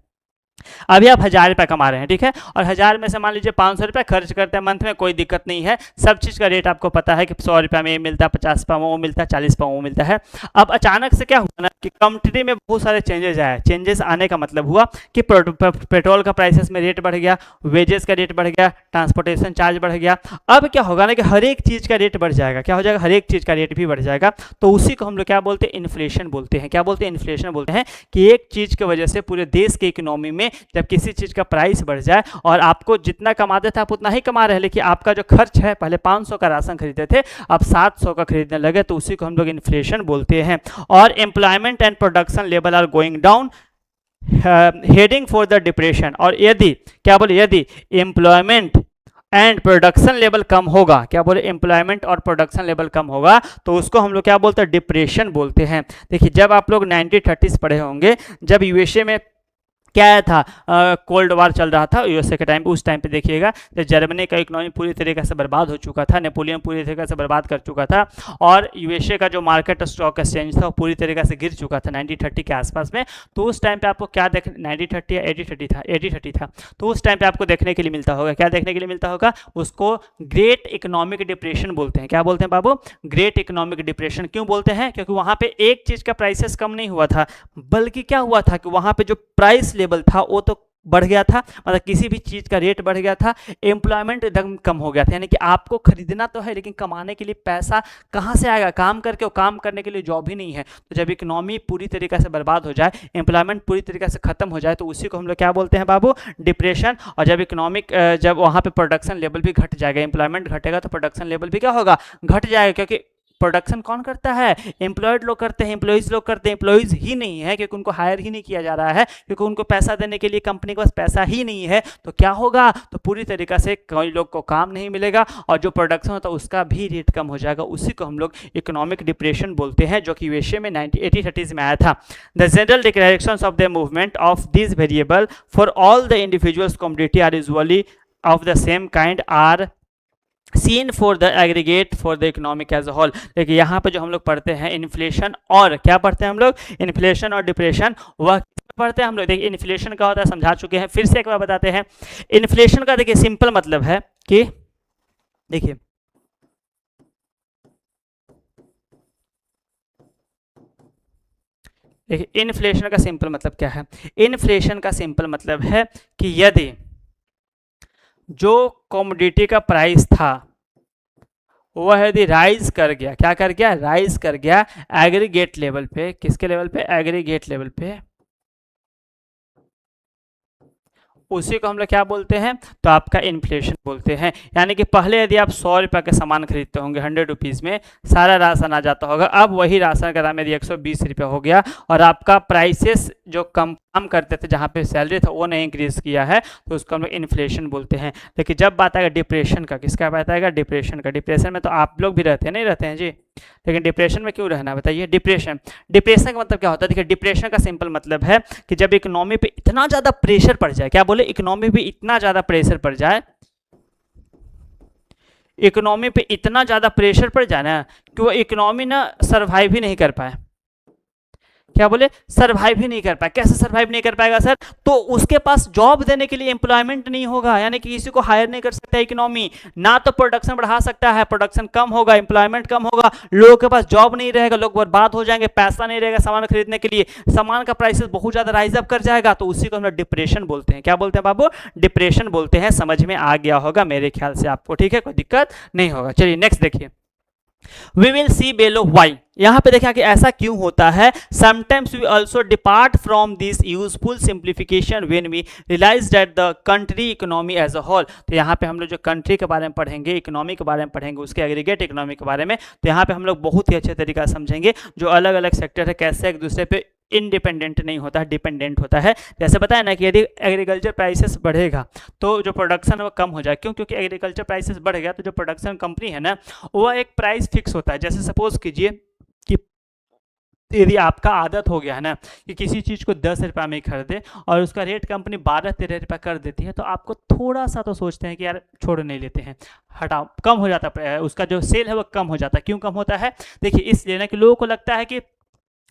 अभी आप 1000 रुपये कमा रहे हैं, ठीक है, और 1000 में से मान लीजिए 500 रुपये खर्च करते हैं मंथ में, कोई दिक्कत नहीं है। सब चीज़ का रेट आपको पता है कि 100 रुपये में ये मिलता है, 50 रुपये में वो मिलता है, 40 रुपये में वो मिलता है। अब अचानक से क्या हुआ ना कि कमोडिटी में बहुत सारे चेंजेस आए। चेंजेस आने का मतलब हुआ कि पेट्रोल का प्राइसेस में रेट बढ़ गया, वेजेस का रेट बढ़ गया, ट्रांसपोर्टेशन चार्ज बढ़ गया। अब क्या होगा ना कि हर एक चीज़ का रेट बढ़ जाएगा। क्या हो जाएगा? हर एक चीज़ का रेट भी बढ़ जाएगा। तो उसी को हम लोग क्या बोलते हैं? इन्फ्लेशन बोलते हैं। क्या बोलते हैं? इन्फ्लेशन बोलते हैं कि एक चीज़ की वजह से पूरे देश की इकोनॉमी में जब किसी चीज़ का प्राइस बढ़ जाए, और आपको जितना कमाते थे आप उतना ही कमा रहे हैं, लेकिन आपका जो खर्च है, पहले 500 का राशन खरीदते थे, अब 700 का खरीदने लगे, तो उसी को हम लोग इन्फ्लेशन बोलते हैं। और employment and production level are going down, heading for the depression. और यदि क्या बोले, यदि एम्प्लॉयमेंट एंड प्रोडक्शन लेवल कम होगा, क्या बोले, एम्प्लॉयमेंट और प्रोडक्शन लेवल कम होगा, तो उसको हम लोग क्या बोलते हैं? डिप्रेशन बोलते हैं। देखिए जब आप लोग 1930s पढ़े होंगे, जब यूएसए में क्या आया था, कोल्ड वार चल रहा था यूएसए के टाइम पे। उस टाइम पे देखिएगा जब जर्मनी का इकोनॉमी पूरी तरीके से बर्बाद हो चुका था, नेपोलियन पूरी तरीके से बर्बाद कर चुका था, और यूएसए का जो मार्केट स्टॉक एक्सचेंज था वो पूरी तरीके से गिर चुका था 1930 के आसपास में। तो उस टाइम पे आपको क्या देख, 1930 या 8030 था, 8030 था, तो उस टाइम पे आपको देखने के लिए मिलता होगा, क्या देखने के लिए मिलता होगा, उसको ग्रेट इकोनॉमिक डिप्रेशन बोलते हैं। क्या बोलते हैं बाबू? Great economic depression. क्यों बोलते हैं? क्योंकि वहाँ पे एक चीज़ का प्राइसेस कम नहीं हुआ था, बल्कि क्या हुआ था कि वहाँ पे जो प्राइस लेवल था वो तो बढ़ गया था, मतलब किसी भी चीज़ का रेट बढ़ गया था, एम्प्लॉयमेंट एकदम कम हो गया था। यानी कि आपको खरीदना तो है, लेकिन कमाने के लिए पैसा कहाँ से आएगा? काम करके, और काम करने के लिए जॉब ही नहीं है। तो जब इकोनॉमी पूरी तरीके से बर्बाद हो जाए, एम्प्लॉयमेंट पूरी तरीके से खत्म हो जाए, तो उसी को हम लोग क्या बोलते हैं बाबू? डिप्रेशन। और जब इकोनॉमिक, जब वहाँ पे प्रोडक्शन लेवल भी घट जाएगा, एम्प्लॉयमेंट घटेगा, तो प्रोडक्शन लेवल भी क्या होगा? घट जाएगा। क्योंकि प्रोडक्शन कौन करता है? एम्प्लॉयड लोग करते हैं, एम्प्लॉइज लोग करते हैं। एम्प्लॉइज ही नहीं है क्योंकि उनको हायर ही नहीं किया जा रहा है, क्योंकि उनको पैसा देने के लिए कंपनी के पास पैसा ही नहीं है। तो क्या होगा? तो पूरी तरीके से कई लोग को काम नहीं मिलेगा, और जो प्रोडक्शन होता है उसका भी रेट कम हो जाएगा। उसी को हम लोग इकोनॉमिक डिप्रेशन बोलते हैं, जो कि यूएसए में 1980-30s में आया था। The general declarations of the movement of this variable for all the individuals community are usually of the same kind are seen for the aggregate for the economic as a whole. देखिए यहाँ पे जो हम लोग पढ़ते हैं inflation, और क्या पढ़ते हैं हम लोग? इन्फ्लेशन और डिप्रेशन। वह पढ़ते हैं हम लोग। देखिए इन्फ्लेशन का होता है, समझा चुके हैं, फिर से एक बार बताते हैं। इन्फ्लेशन का देखिए सिंपल मतलब है कि, देखिए इन्फ्लेशन का सिंपल मतलब क्या है? इन्फ्लेशन का सिंपल मतलब है कि यदि जो कमोडिटी का प्राइस था वह यदि राइज कर गया, क्या कर गया? राइज कर गया एग्रीगेट लेवल पे। किसके लेवल पे? एग्रीगेट लेवल पे। उसी को हम लोग क्या बोलते हैं? तो आपका इन्फ्लेशन बोलते हैं। यानी कि पहले यदि आप 100 रुपये का सामान खरीदते होंगे 100 रुपीज़ में, सारा राशन आ जाता होगा। अब वही राशन का दाम यदि 120 रुपये हो गया, और आपका प्राइसेस जो काम करते थे, जहाँ पे सैलरी था वो नहीं इंक्रीज किया है, तो उसको हम लोग इन्फ्लेशन बोलते हैं। लेकिन जब बात आएगा डिप्रेशन का, किसका बात आएगा? डिप्रेशन का। डिप्रेशन में तो आप लोग भी रहते हैं, नहीं रहते हैं जी? लेकिन डिप्रेशन में क्यों रहना बताइए। डिप्रेशन का मतलब क्या होता है? देखिए डिप्रेशन का सिंपल मतलब है कि जब इकोनॉमी पे इतना ज़्यादा प्रेशर पड़ जाए, क्या बोले, इकोनॉमी पे इतना ज़्यादा प्रेशर पड़ जाए, इकोनॉमी पे इतना ज़्यादा प्रेशर पड़ जाए ना कि वो इकोनॉमी ना सर्वाइव ही नहीं कर पाए। क्या बोले? सर्वाइव ही नहीं कर पाए। कैसे सर्वाइव नहीं कर पाएगा सर? तो उसके पास जॉब देने के लिए एम्प्लॉयमेंट नहीं होगा, यानी कि किसी को हायर नहीं कर सकता इकोनॉमी, ना तो प्रोडक्शन बढ़ा सकता है, प्रोडक्शन कम होगा, एम्प्लॉयमेंट कम होगा, लोगों के पास जॉब नहीं रहेगा, लोग बर्बाद हो जाएंगे, पैसा नहीं रहेगा सामान खरीदने के लिए, सामान का प्राइसेस बहुत ज्यादा राइज अप कर जाएगा, तो उसी को हम लोग डिप्रेशन बोलते हैं। क्या बोलते हैं बाबू? डिप्रेशन बोलते हैं। समझ में आ गया होगा मेरे ख्याल से आपको, ठीक है, कोई दिक्कत नहीं होगा। चलिए नेक्स्ट देखिए, we will see below why। यहां पे देखा कि ऐसा क्यों होता है। sometimes we also depart from this useful simplification when we realize that the country economy as a whole। तो यहाँ पे हम लोग जो कंट्री के बारे में पढ़ेंगे, इकोनॉमी के बारे में पढ़ेंगे, उसके एग्रीगेट इकोनॉमी के बारे में, तो यहाँ पे हम लोग बहुत ही अच्छे तरीका समझेंगे जो अलग अलग सेक्टर है कैसे एक दूसरे पे इंडिपेंडेंट नहीं होता है, डिपेंडेंट होता है। जैसे बताया ना कि यदि एग्रीकल्चर प्राइसेस बढ़ेगा तो जो प्रोडक्शन है वो कम हो जाए। क्यों? क्योंकि एग्रीकल्चर प्राइसेस बढ़ गया तो जो प्रोडक्शन कंपनी है ना, वो एक प्राइस फिक्स होता है। जैसे सपोज कीजिए कि यदि आपका आदत हो गया है ना कि किसी चीज़ को 10 रुपये में खरीदे और उसका रेट कंपनी 12-13 रुपये कर देती है, तो आपको थोड़ा सा तो सोचते हैं कि यार छोड़ नहीं लेते हैं, हटाओ, कम हो जाता है, उसका जो सेल है वो कम हो जाता है। क्यों कम होता है? देखिए इसलिए ना कि लोगों को लगता है कि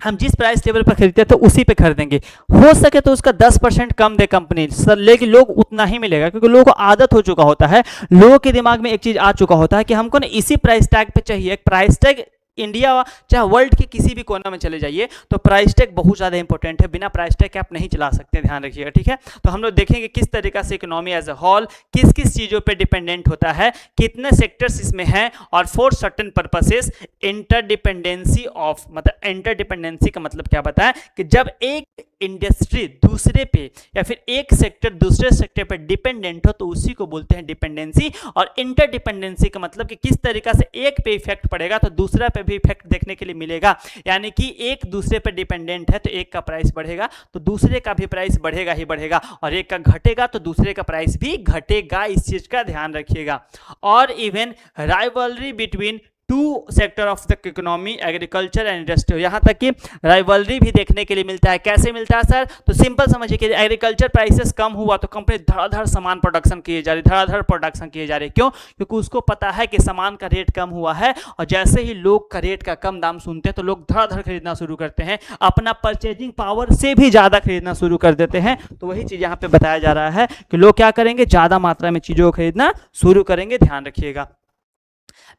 हम जिस प्राइस लेवल पर खरीदते हैं तो उसी पे खरीदेंगे, हो सके तो उसका 10% कम दे कंपनी सर, लेकिन लोग उतना ही मिलेगा क्योंकि लोगों को आदत हो चुका होता है, लोगों के दिमाग में एक चीज आ चुका होता है कि हमको ना इसी प्राइस टैग पे चाहिए। एक प्राइस टैग इंडिया चाहे वर्ल्ड के किसी भी कोना में चले जाइए तो प्राइस टैग बहुत ज़्यादा इंपॉर्टेंट है, बिना प्राइस टैग के आप नहीं चला सकते, ध्यान रखिएगा, ठीक है। तो हम लोग देखेंगे किस तरीका से इकोनॉमी एज अ होल किस किस चीज़ों पे डिपेंडेंट होता है, कितने सेक्टर्स इसमें हैं, और for certain purposes interdependency of, मतलब इंटरडिपेंडेंसी का मतलब क्या बताएं कि जब एक इंडस्ट्री दूसरे पे या फिर एक सेक्टर दूसरे सेक्टर पे डिपेंडेंट हो तो उसी को बोलते हैं डिपेंडेंसी। और इंटरडिपेंडेंसी का मतलब कि किस तरीका से एक पे इफेक्ट पड़ेगा तो दूसरा पे भी इफेक्ट देखने के लिए मिलेगा, यानी कि एक दूसरे पे डिपेंडेंट है तो एक का प्राइस बढ़ेगा तो दूसरे का भी प्राइस बढ़ेगा ही बढ़ेगा, और एक का घटेगा तो दूसरे का प्राइस भी घटेगा, इस चीज का ध्यान रखिएगा। और even rivalry between two sector of the economy, agriculture and industry, यहाँ तक कि राइवलरी भी देखने के लिए मिलता है। कैसे मिलता है सर? तो सिंपल समझिए कि एग्रीकल्चर प्राइसेस कम हुआ तो कंपनी धड़ाधड़ सामान प्रोडक्शन किए जा रही, धड़ाधड़ प्रोडक्शन किए जा रहे। क्यों? क्योंकि उसको पता है कि सामान का रेट कम हुआ है, और जैसे ही लोग का रेट का कम दाम सुनते हैं तो लोग धड़ाधड़ खरीदना शुरू करते हैं, अपना परचेजिंग पावर से भी ज़्यादा खरीदना शुरू कर देते हैं। तो वही चीज़ यहाँ पे बताया जा रहा है कि लोग क्या करेंगे, ज़्यादा मात्रा में चीज़ों को खरीदना शुरू करेंगे, ध्यान रखिएगा।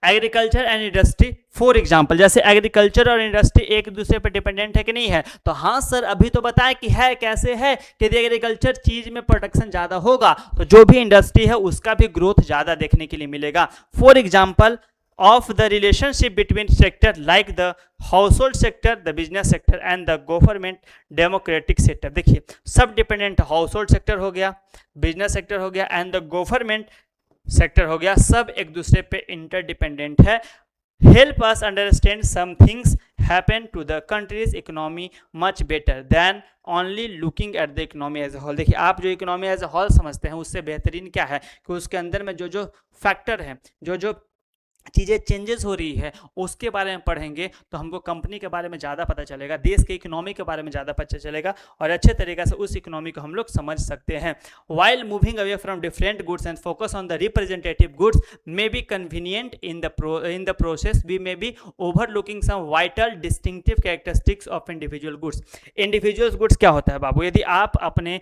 Agriculture and industry for example, जैसे एग्रीकल्चर और इंडस्ट्री एक दूसरे पर डिपेंडेंट है कि नहीं है? तो हाँ सर, अभी तो बताएं कि है। कैसे है कि यदि एग्रीकल्चर चीज में प्रोडक्शन ज्यादा होगा तो जो भी इंडस्ट्री है उसका भी ग्रोथ ज्यादा देखने के लिए मिलेगा। For example of the relationship between sector like the household sector, the business sector and the government democratic sector। देखिए सब डिपेंडेंट, हाउसहोल्ड सेक्टर हो गया, बिजनेस सेक्टर हो गया एंड द गवर्नमेंट सेक्टर हो गया, सब एक दूसरे पे इंटरडिपेंडेंट है। Help us understand some things happen to the country's economy much better than only looking at the economy as a whole. देखिए आप जो इकोनॉमी एज ए होल समझते हैं उससे बेहतरीन क्या है कि उसके अंदर में जो जो फैक्टर है, जो जो चीज़ें चेंजेस हो रही है उसके बारे में पढ़ेंगे तो हमको कंपनी के बारे में ज़्यादा पता चलेगा, देश के इकोनॉमी के बारे में ज़्यादा पता चलेगा और अच्छे तरीके से उस इकोनॉमी को हम लोग समझ सकते हैं। While moving away from different goods and focus on the representative goods may be convenient in the process, we may be overlooking some vital distinctive characteristics of individual goods. Individual goods क्या होता है बाबू? यदि आप अपने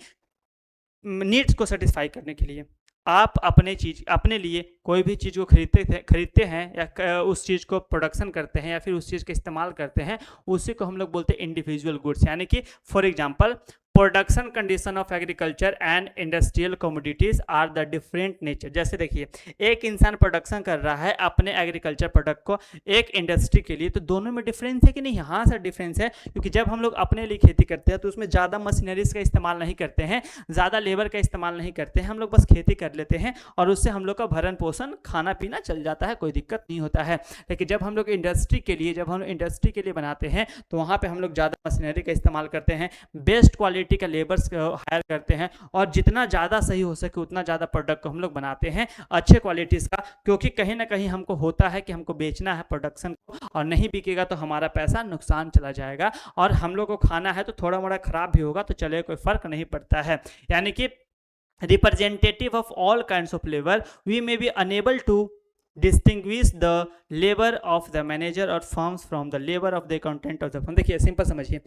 needs को satisfy करने के लिए आप अपने लिए कोई भी चीज़ को खरीदते हैं या उस चीज़ को प्रोडक्शन करते हैं या फिर उस चीज़ का इस्तेमाल करते हैं, उसी को हम लोग बोलते हैं इंडिविजुअल गुड्स। यानी कि for example production condition of agriculture and industrial commodities are the different nature. जैसे देखिए एक इंसान प्रोडक्शन कर रहा है अपने एग्रीकल्चर प्रोडक्ट को एक इंडस्ट्री के लिए, तो दोनों में डिफरेंस है कि नहीं? हाँ सर डिफरेंस है, क्योंकि जब हम लोग अपने लिए खेती करते हैं तो उसमें ज़्यादा मशीनरीज का इस्तेमाल नहीं करते हैं, ज़्यादा लेबर का इस्तेमाल नहीं करते हैं, हम लोग बस खेती कर लेते हैं और उससे हम लोग का भरण पोषण पोषण खाना पीना चल जाता है, कोई दिक्कत नहीं होता है। लेकिन जब हम लोग इंडस्ट्री के लिए बनाते हैं तो वहाँ पे हम लोग ज़्यादा मशीनरी का इस्तेमाल करते हैं, बेस्ट क्वालिटी का लेबर्स हायर करते हैं, और जितना ज़्यादा सही हो सके उतना ज़्यादा प्रोडक्ट को हम लोग बनाते हैं अच्छे क्वालिटीज़ का, क्योंकि कहीं ना कहीं हमको होता है कि हमको बेचना है प्रोडक्शन को, और नहीं बिकेगा तो हमारा पैसा नुकसान चला जाएगा, और हम लोग को खाना है तो थोड़ा मोड़ा खराब भी होगा तो चले, कोई फर्क नहीं पड़ता है। यानी कि representative of all kinds of labor, we may be unable to distinguish the labor of the manager or firms from the labor of the accountant of the firm। देखिए सिंपल समझिए,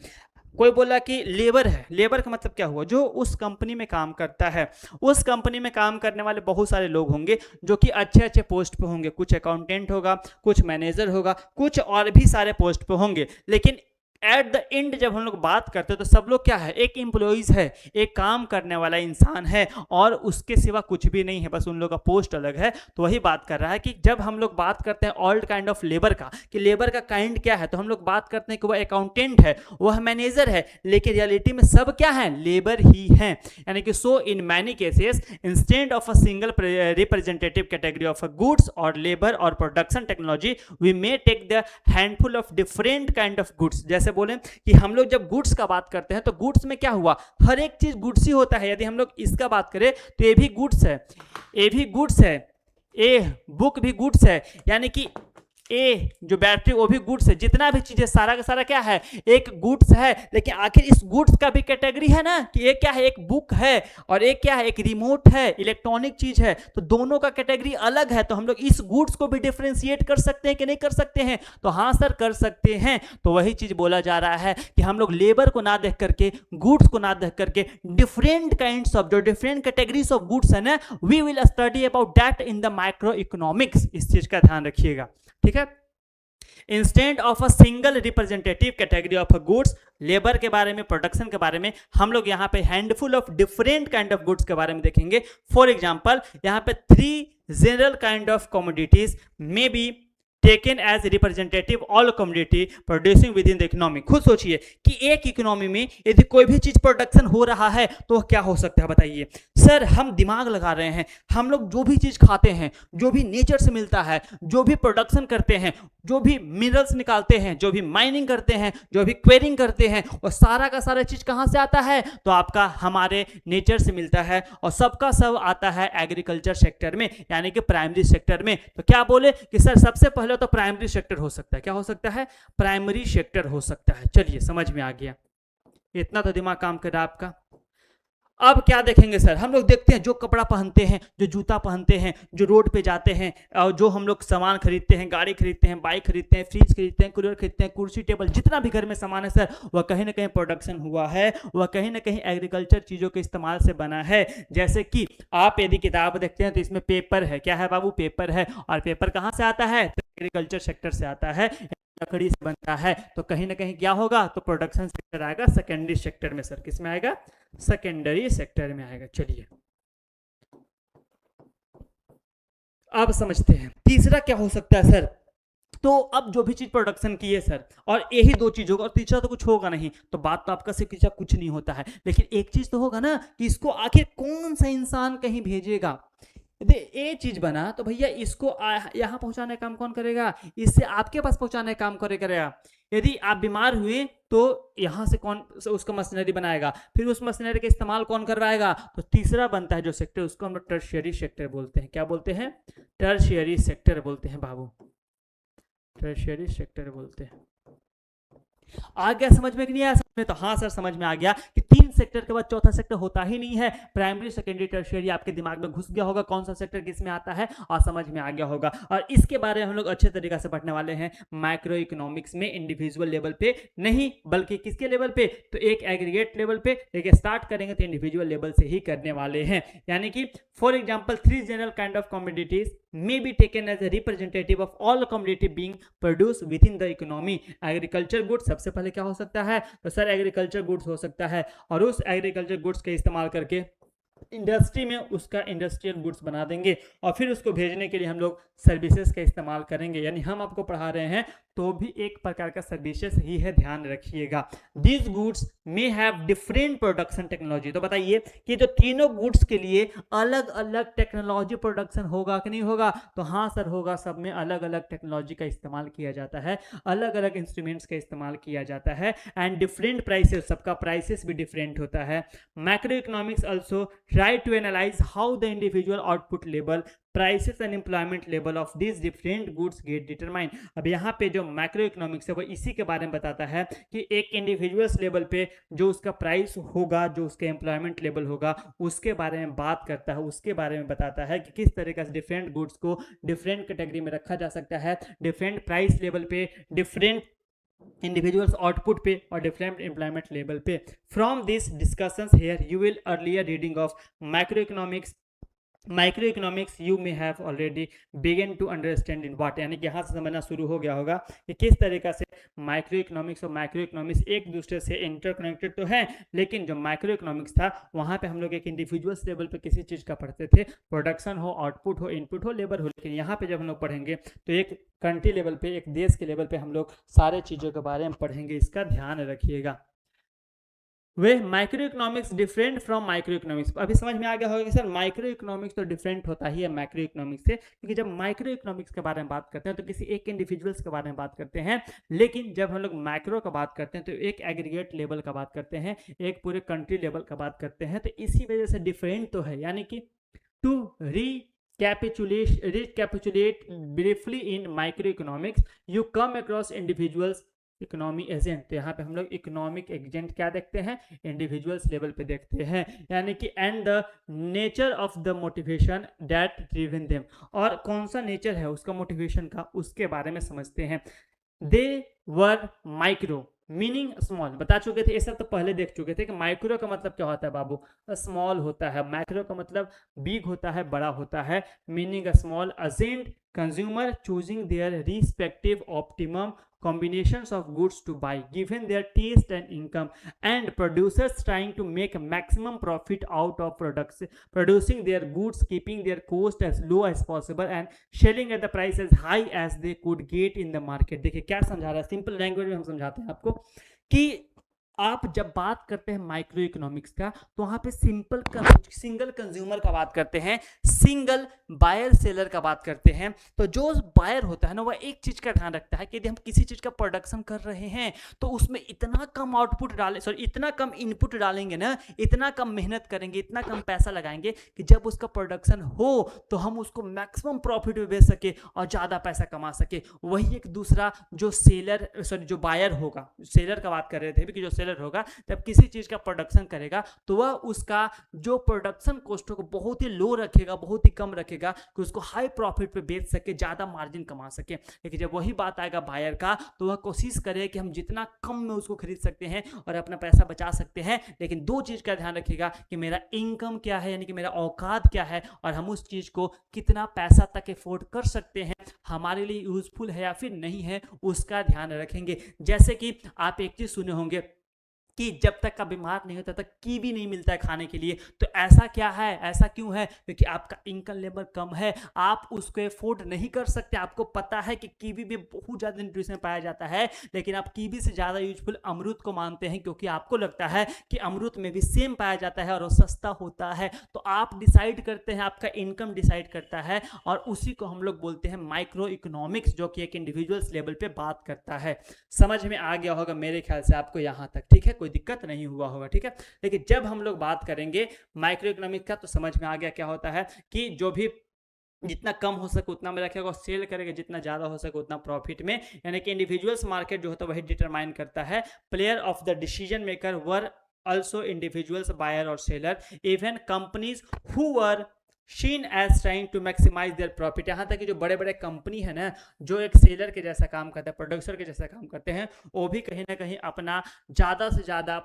कोई बोला कि लेबर है, लेबर का मतलब क्या हुआ, जो उस कंपनी में काम करता है। उस कंपनी में काम करने वाले बहुत सारे लोग होंगे जो कि अच्छे अच्छे पोस्ट पे होंगे, कुछ अकाउंटेंट होगा, कुछ मैनेजर होगा, कुछ और भी सारे पोस्ट पे होंगे, लेकिन एट द एंड जब हम लोग बात करते हैं तो सब लोग क्या है, एक एम्प्लॉइज है, एक काम करने वाला इंसान है, और उसके सिवा कुछ भी नहीं है, बस उन लोग का पोस्ट अलग है। तो वही बात कर रहा है कि जब हम लोग बात करते हैं ऑल काइंड ऑफ लेबर का, कि लेबर का काइंड क्या है, तो हम लोग बात करते हैं कि वह अकाउंटेंट है, वह मैनेजर है, लेकिन रियलिटी में सब क्या है, लेबर ही है। यानी कि so in many cases instead of a single representative category of goods और लेबर और production technology, we may take the handful of different kind of goods. जैसे बोले कि हम लोग जब गुड्स का बात करते हैं तो गुड्स में क्या हुआ, हर एक चीज गुड्स ही होता है। यदि हम लोग इसका बात करें तो ये भी गुड्स है, ये भी गुड्स है, ये बुक भी गुड्स है, यानी कि ए जो बैटरी वो भी गुड्स है, जितना भी चीज है सारा का सारा क्या है, एक गुड्स है। लेकिन आखिर इस गुड्स का भी कैटेगरी है ना, कि एक क्या है, एक बुक है, और एक क्या है, एक रिमोट है, इलेक्ट्रॉनिक चीज है, तो दोनों का कैटेगरी अलग है। तो हम लोग इस गुड्स को भी डिफरेंशिएट कर सकते हैं कि नहीं कर सकते हैं, तो हाँ सर कर सकते हैं। तो वही चीज बोला जा रहा है कि हम लोग लेबर को ना देख करके, गुड्स को ना देख करके, डिफरेंट काइंड्स ऑफ, जो डिफरेंट कैटेगरीज ऑफ गुड्स है ना, we will study about that in the micro economics. इस चीज का ध्यान रखिएगा, ठीक है। Instead of a single representative category of goods, labour के बारे में, प्रोडक्शन के बारे में, हम लोग यहाँ पे handful of different kind of goods के बारे में देखेंगे। फॉर एग्जांपल यहाँ पे 3 general kind of commodities may be taken as representative all community producing within the economy. खुद सोचिए कि एक इकोनॉमी में यदि कोई भी चीज प्रोडक्शन हो रहा है तो क्या हो सकता है, बताइए सर। हम दिमाग लगा रहे हैं, हम लोग जो भी चीज खाते हैं, जो भी नेचर से मिलता है, जो भी प्रोडक्शन करते हैं, जो भी मिनरल्स निकालते हैं, जो भी माइनिंग करते हैं, जो भी क्वेरिंग करते हैं, और सारा का सारा चीज कहां से आता है, तो आपका हमारे नेचर से मिलता है, और सबका सब आता है एग्रीकल्चर सेक्टर में, यानी कि प्राइमरी सेक्टर में। तो क्या बोले कि सर सबसे पहले तो प्राइमरी सेक्टर हो सकता है, क्या हो सकता है, प्राइमरी सेक्टर हो सकता है। चलिए समझ में आ गया, इतना तो दिमाग काम कर रहा है आपका। अब क्या देखेंगे सर, हम लोग देखते हैं जो कपड़ा पहनते हैं, जो जूता पहनते हैं, जो रोड पे जाते हैं, और जो हम लोग सामान खरीदते हैं, गाड़ी खरीदते हैं, बाइक खरीदते हैं, फ्रिज खरीदते हैं, कूलर खरीदते हैं, कुर्सी टेबल, जितना भी घर में सामान है सर, वह कहीं ना कहीं प्रोडक्शन हुआ है, वह कहीं ना कहीं एग्रीकल्चर चीज़ों के इस्तेमाल से बना है। जैसे कि आप यदि किताब देखते हैं तो इसमें पेपर है, क्या है बाबू, पेपर है, और पेपर कहाँ से आता है, एग्रीकल्चर सेक्टर से आता है, लकड़ी से बनता है। तो कहीं ना कहीं क्या होगा, तो प्रोडक्शन सेक्टर आएगा सेकेंडरी सेक्टर में। सर किस में आएगा, सेकेंडरी सेक्टर में आएगा। चलिए अब समझते हैं तीसरा क्या हो सकता है सर। तो अब जो भी चीज प्रोडक्शन की है सर, और यही 2 चीज होगा, और तीसरा तो कुछ होगा नहीं, तो बात तो आपका से कुछ नहीं होता है, लेकिन एक चीज तो होगा ना कि इसको आखिर कौन सा इंसान कहीं भेजेगा। यदि ये चीज बना तो भैया इसको यहाँ पहुंचाने का काम कौन करेगा, इससे आपके पास पहुंचाने का काम करेगा। यदि आप बीमार हुए तो यहाँ से कौन उसका मशीनरी बनाएगा, फिर उस मशीनरी का इस्तेमाल कौन करवाएगा। तो तीसरा बनता है जो सेक्टर, उसको हम लोग टर्शियरी सेक्टर बोलते हैं। क्या बोलते हैं, टर्शियरी सेक्टर बोलते हैं बाबू, टर्शियरी सेक्टर बोलते हैं। आ गया समझ में कि नहीं आया समझ में, तो हाँ सर समझ में आ गया कि 3 सेक्टर के बाद चौथा सेक्टर होता ही नहीं है। प्राइमरी सेकेंडरी टर्शियरी आपके दिमाग में घुस गया होगा, कौन सा सेक्टर किस में आता है, और समझ में आ गया होगा। और इसके बारे में हम लोग अच्छे तरीके से पढ़ने वाले हैं माइक्रो इकोनॉमिक्स में, इंडिविजुअल लेवल पे नहीं बल्कि किसके लेवल पे, तो एक एग्रीगेट लेवल पे, लेकिन स्टार्ट करेंगे तो इंडिविजुअल लेवल से ही करने वाले हैं। यानी कि for example 3 general kind of commodities may be taken as a representative of all commodity being produced within the economy। Agriculture goods सबसे पहले क्या हो सकता है, तो सर एग्रीकल्चर गुड्स हो सकता है, और उस एग्रीकल्चर गुड्स के इस्तेमाल करके इंडस्ट्री में उसका इंडस्ट्रियल गुड्स बना देंगे, और फिर उसको भेजने के लिए हम लोग सर्विसेज का इस्तेमाल करेंगे। यानी हम आपको पढ़ा रहे हैं तो भी एक प्रकार का सर्विसेज ही है, ध्यान रखिएगा। These goods may have different production technology. तो बताइए कि जो तीनों गुड्स के लिए अलग अलग टेक्नोलॉजी प्रोडक्शन होगा कि नहीं होगा? तो हाँ सर होगा, सब में अलग अलग टेक्नोलॉजी का इस्तेमाल किया जाता है, अलग अलग इंस्ट्रूमेंट्स का इस्तेमाल किया जाता है, एंड डिफरेंट प्राइसेस, सबका प्राइसेस भी डिफरेंट होता है। Macro economics also try to analyse how the individual output level, prices and employment level of this different goods get determine. अब यहाँ पे जो मैक्रो इकोनॉमिक्स है वो इसी के बारे में बताता है कि एक इंडिविजुअल्स लेवल पे जो उसका प्राइस होगा, जो उसका एम्प्लॉयमेंट लेवल होगा, उसके बारे में बात करता है, उसके बारे में बताता है कि किस तरीके से डिफरेंट गुड्स को डिफरेंट कैटेगरी में रखा जा सकता है, डिफरेंट प्राइस लेवल पे, डिफरेंट इंडिविजुअल्स आउटपुट पे और डिफरेंट एम्प्लॉयमेंट लेवल पे। From this discussions here you will earlier reading of micro economics you may have already begun to understand in what, यानी कि यहाँ से समझना शुरू हो गया होगा कि किस तरीका से माइक्रो इकोनॉमिक्स और मैक्रो इकोनॉमिक्स एक दूसरे से इंटरकनेक्टेड तो है, लेकिन जो माइक्रो इकोनॉमिक्स था वहाँ पे हम लोग एक इंडिविजुअल्स लेवल पे किसी चीज़ का पढ़ते थे, प्रोडक्शन हो, आउटपुट हो, इनपुट हो, लेबर हो, लेकिन यहाँ पे जब हम लोग पढ़ेंगे तो एक कंट्री लेवल पे, एक देश के लेवल पे हम लोग सारे चीज़ों के बारे में पढ़ेंगे, इसका ध्यान रखिएगा। वे microeconomics different from microeconomics. अभी समझ में आ गया होगा कि सर माइक्रो इकोनॉमिक्स तो डिफरेंट होता ही है मैक्रो इकोनॉमिक्स से, क्योंकि जब माइक्रो इकोनॉमिक्स के बारे में बात करते हैं तो किसी एक इंडिविजुअल्स के बारे में बात करते हैं, लेकिन जब हम लोग मैक्रो का बात करते हैं तो एक एग्रीगेट लेवल का बात करते हैं, एक पूरे कंट्री लेवल का बात करते हैं, तो इसी वजह से डिफरेंट तो है। यानी कि to recapitulate briefly in microeconomics, you come across individuals economy agent. तो यहाँ पे हम लोग इकोनॉमिक एजेंट क्या देखते हैं? इंडिविजुअल्स लेवल पे देखते हैं, यानी कि and the nature of the motivation that driven them, और कौन सा नेचर है उसका मोटिवेशन का, उसके बारे में समझते हैं। दे वर माइक्रो मीनिंग स्मॉल, बता चुके थे, ये सब तो पहले देख चुके थे कि माइक्रो का मतलब क्या होता है बाबू? स्मॉल होता है। मैक्रो का मतलब बिग होता है, बड़ा होता है। Meaning small agent consumer choosing their respective optimum combinations of goods to buy given their taste and income, and producers trying to make maximum profit out of products, producing their goods, keeping their cost as low as possible and selling at the price as high as they could get in the market। देखिए क्या समझा रहा है, simple language में हम समझाते हैं आपको कि आप जब बात करते हैं माइक्रो इकोनॉमिक्स का तो वहां पे सिंगल कंज्यूमर का बात करते हैं, सिंगल बायर सेलर का बात करते हैं। तो जो बायर होता है ना वह एक चीज का ध्यान रखता है कि यदि हम किसी चीज का प्रोडक्शन कर रहे हैं तो उसमें इतना कम आउटपुट डालें, सॉरी इतना कम इनपुट डालेंगे ना, इतना कम मेहनत करेंगे, इतना कम पैसा लगाएंगे कि जब उसका प्रोडक्शन हो तो हम उसको मैक्सिमम प्रॉफिट में बेच सके और ज्यादा पैसा कमा सके। वही एक दूसरा जो सेलर, सॉरी जो बायर होगा, सेलर का बात कर रहे थे कि जो होगा तब किसी चीज का प्रोडक्शन करेगा तो वह उसका जो प्रोडक्शन कॉस्ट को बहुत ही लो रखेगा, बहुत ही कम रखेगा कि उसको हाई प्रॉफिट पे बेच सके, ज्यादा मार्जिन कमा सके। लेकिन जब वही बात आएगा बायर का तो वह कोशिश करे कि हम जितना कम में उसको खरीद सकते हैं और अपना पैसा बचा सकते हैं, लेकिन दो चीज का ध्यान रखिएगा कि मेरा इनकम क्या है, यानी कि मेरा औकात क्या है और हम उस चीज को कितना पैसा तक अफोर्ड कर सकते हैं, हमारे लिए यूजफुल है या फिर नहीं है, उसका ध्यान रखेंगे। जैसे कि आप एक चीज सुने होंगे कि जब तक का बीमार नहीं होता तक कीवी नहीं मिलता है खाने के लिए। तो ऐसा क्या है, ऐसा क्यों है? क्योंकि आपका इनकम लेवल कम है, आप उसको अफोर्ड नहीं कर सकते। आपको पता है कि कीवी में बहुत ज़्यादा न्यूट्रिशन पाया जाता है, लेकिन आप कीवी से ज़्यादा यूजफुल अमरूद को मानते हैं क्योंकि आपको लगता है कि अमरूद में भी सेम पाया जाता है और वो सस्ता होता है। तो आप डिसाइड करते हैं, आपका इनकम डिसाइड करता है, और उसी को हम लोग बोलते हैं माइक्रो इकोनॉमिक्स, जो कि एक इंडिविजुअल्स लेवल पे बात करता है। समझ में आ गया होगा मेरे ख्याल से आपको यहाँ तक, ठीक है, कोई दिक्कत नहीं हुआ होगा, ठीक है। लेकिन जब हम लोग बात करेंगे माइक्रो इकोनॉमिक्स का तो समझ में आ गया क्या होता है कि जो भी जितना कम हो सके उतना में रखेगा और सेल करेगा, जितना ज्यादा हो सके उतना प्रॉफिट में, यानी कि इंडिविजुअल्स मार्केट जो होता है वही डिटरमाइन करता है। Player of the decision maker were also individuals, buyer or seller, even companies who were seen as trying to maximize their profit। यहाँ तक कि जो बड़े बड़े कंपनी है ना, जो एक सेलर के जैसा काम करते हैं, प्रोड्यूसर के जैसा काम करते हैं, वो भी कहीं ना कहीं अपना ज़्यादा से ज़्यादा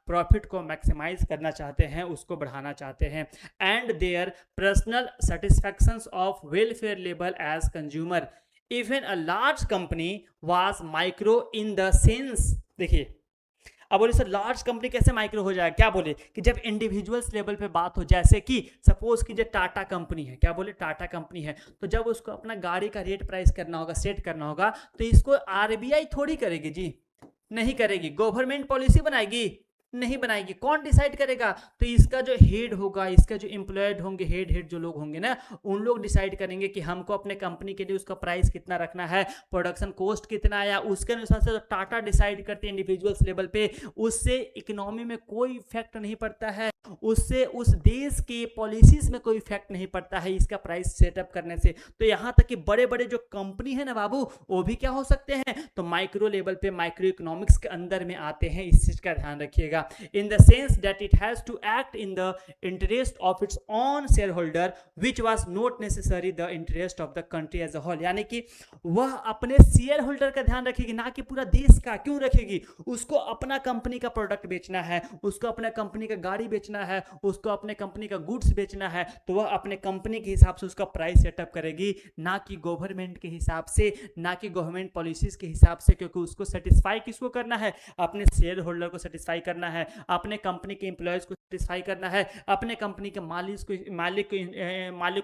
प्रॉफिट को मैक्सिमाइज करना चाहते हैं, उसको बढ़ाना चाहते हैं। And their personal satisfactions of welfare level as consumer. Even a large company was micro in the sense, देखिए अब बोले सर लार्ज कंपनी कैसे माइक्रो हो जाएगा, क्या बोले कि जब इंडिविजुअल्स लेवल पे बात हो, जैसे कि सपोज कीजिए टाटा कंपनी है, क्या बोले टाटा कंपनी है, तो जब उसको अपना गाड़ी का रेट प्राइस करना होगा, सेट करना होगा, तो इसको आरबीआई थोड़ी करेगी जी, नहीं करेगी। गवर्नमेंट पॉलिसी बनाएगी, नहीं बनाएगी। कौन डिसाइड करेगा, तो इसका जो हेड होगा, इसका जो एम्प्लॉयड होंगे, हेड जो लोग होंगे ना, उन लोग डिसाइड करेंगे कि हमको अपने कंपनी के लिए उसका प्राइस कितना रखना है, प्रोडक्शन कॉस्ट कितना आया, उसके अनुसार से टाटा डिसाइड करते हैं इंडिविजुअल्स लेवल पे। उससे इकोनॉमी में कोई इफेक्ट नहीं पड़ता है, उससे उस देश के पॉलिसीज में कोई इफेक्ट नहीं पड़ता है इसका प्राइस सेटअप करने से। तो यहाँ तक कि बड़े बड़े जो कंपनी है ना बाबू, वो भी क्या हो सकते हैं, तो माइक्रो लेवल पे, माइक्रो इकोनॉमिक्स के अंदर में आते हैं। इस चीज का ध्यान रखिएगा, in the sense that it has to act in the interest of its own shareholder which was not necessarily the interest of the country as a whole। यानी कि वह अपने शेयर होल्डर का ध्यान रखेगी, ना कि पूरा देश का। क्यों रखेगी, उसको अपना कंपनी का प्रोडक्ट बेचना है, उसको अपने कंपनी का गाड़ी बेचना है, उसको अपने कंपनी का गुड्स बेचना है, तो वह अपने कंपनी के हिसाब से उसका प्राइस सेटअप करेगी, ना कि गवर्नमेंट के हिसाब से, ना कि गवर्नमेंट पॉलिसीज के हिसाब से। क्योंकि उसको सेटिस्फाई किसको करना है, अपने शेयर होल्डर को सेटिस्फाई करना है, अपने कंपनी के एम्प्लॉयज को सेटिस्फाई करना है, अपने कंपनी के मालिक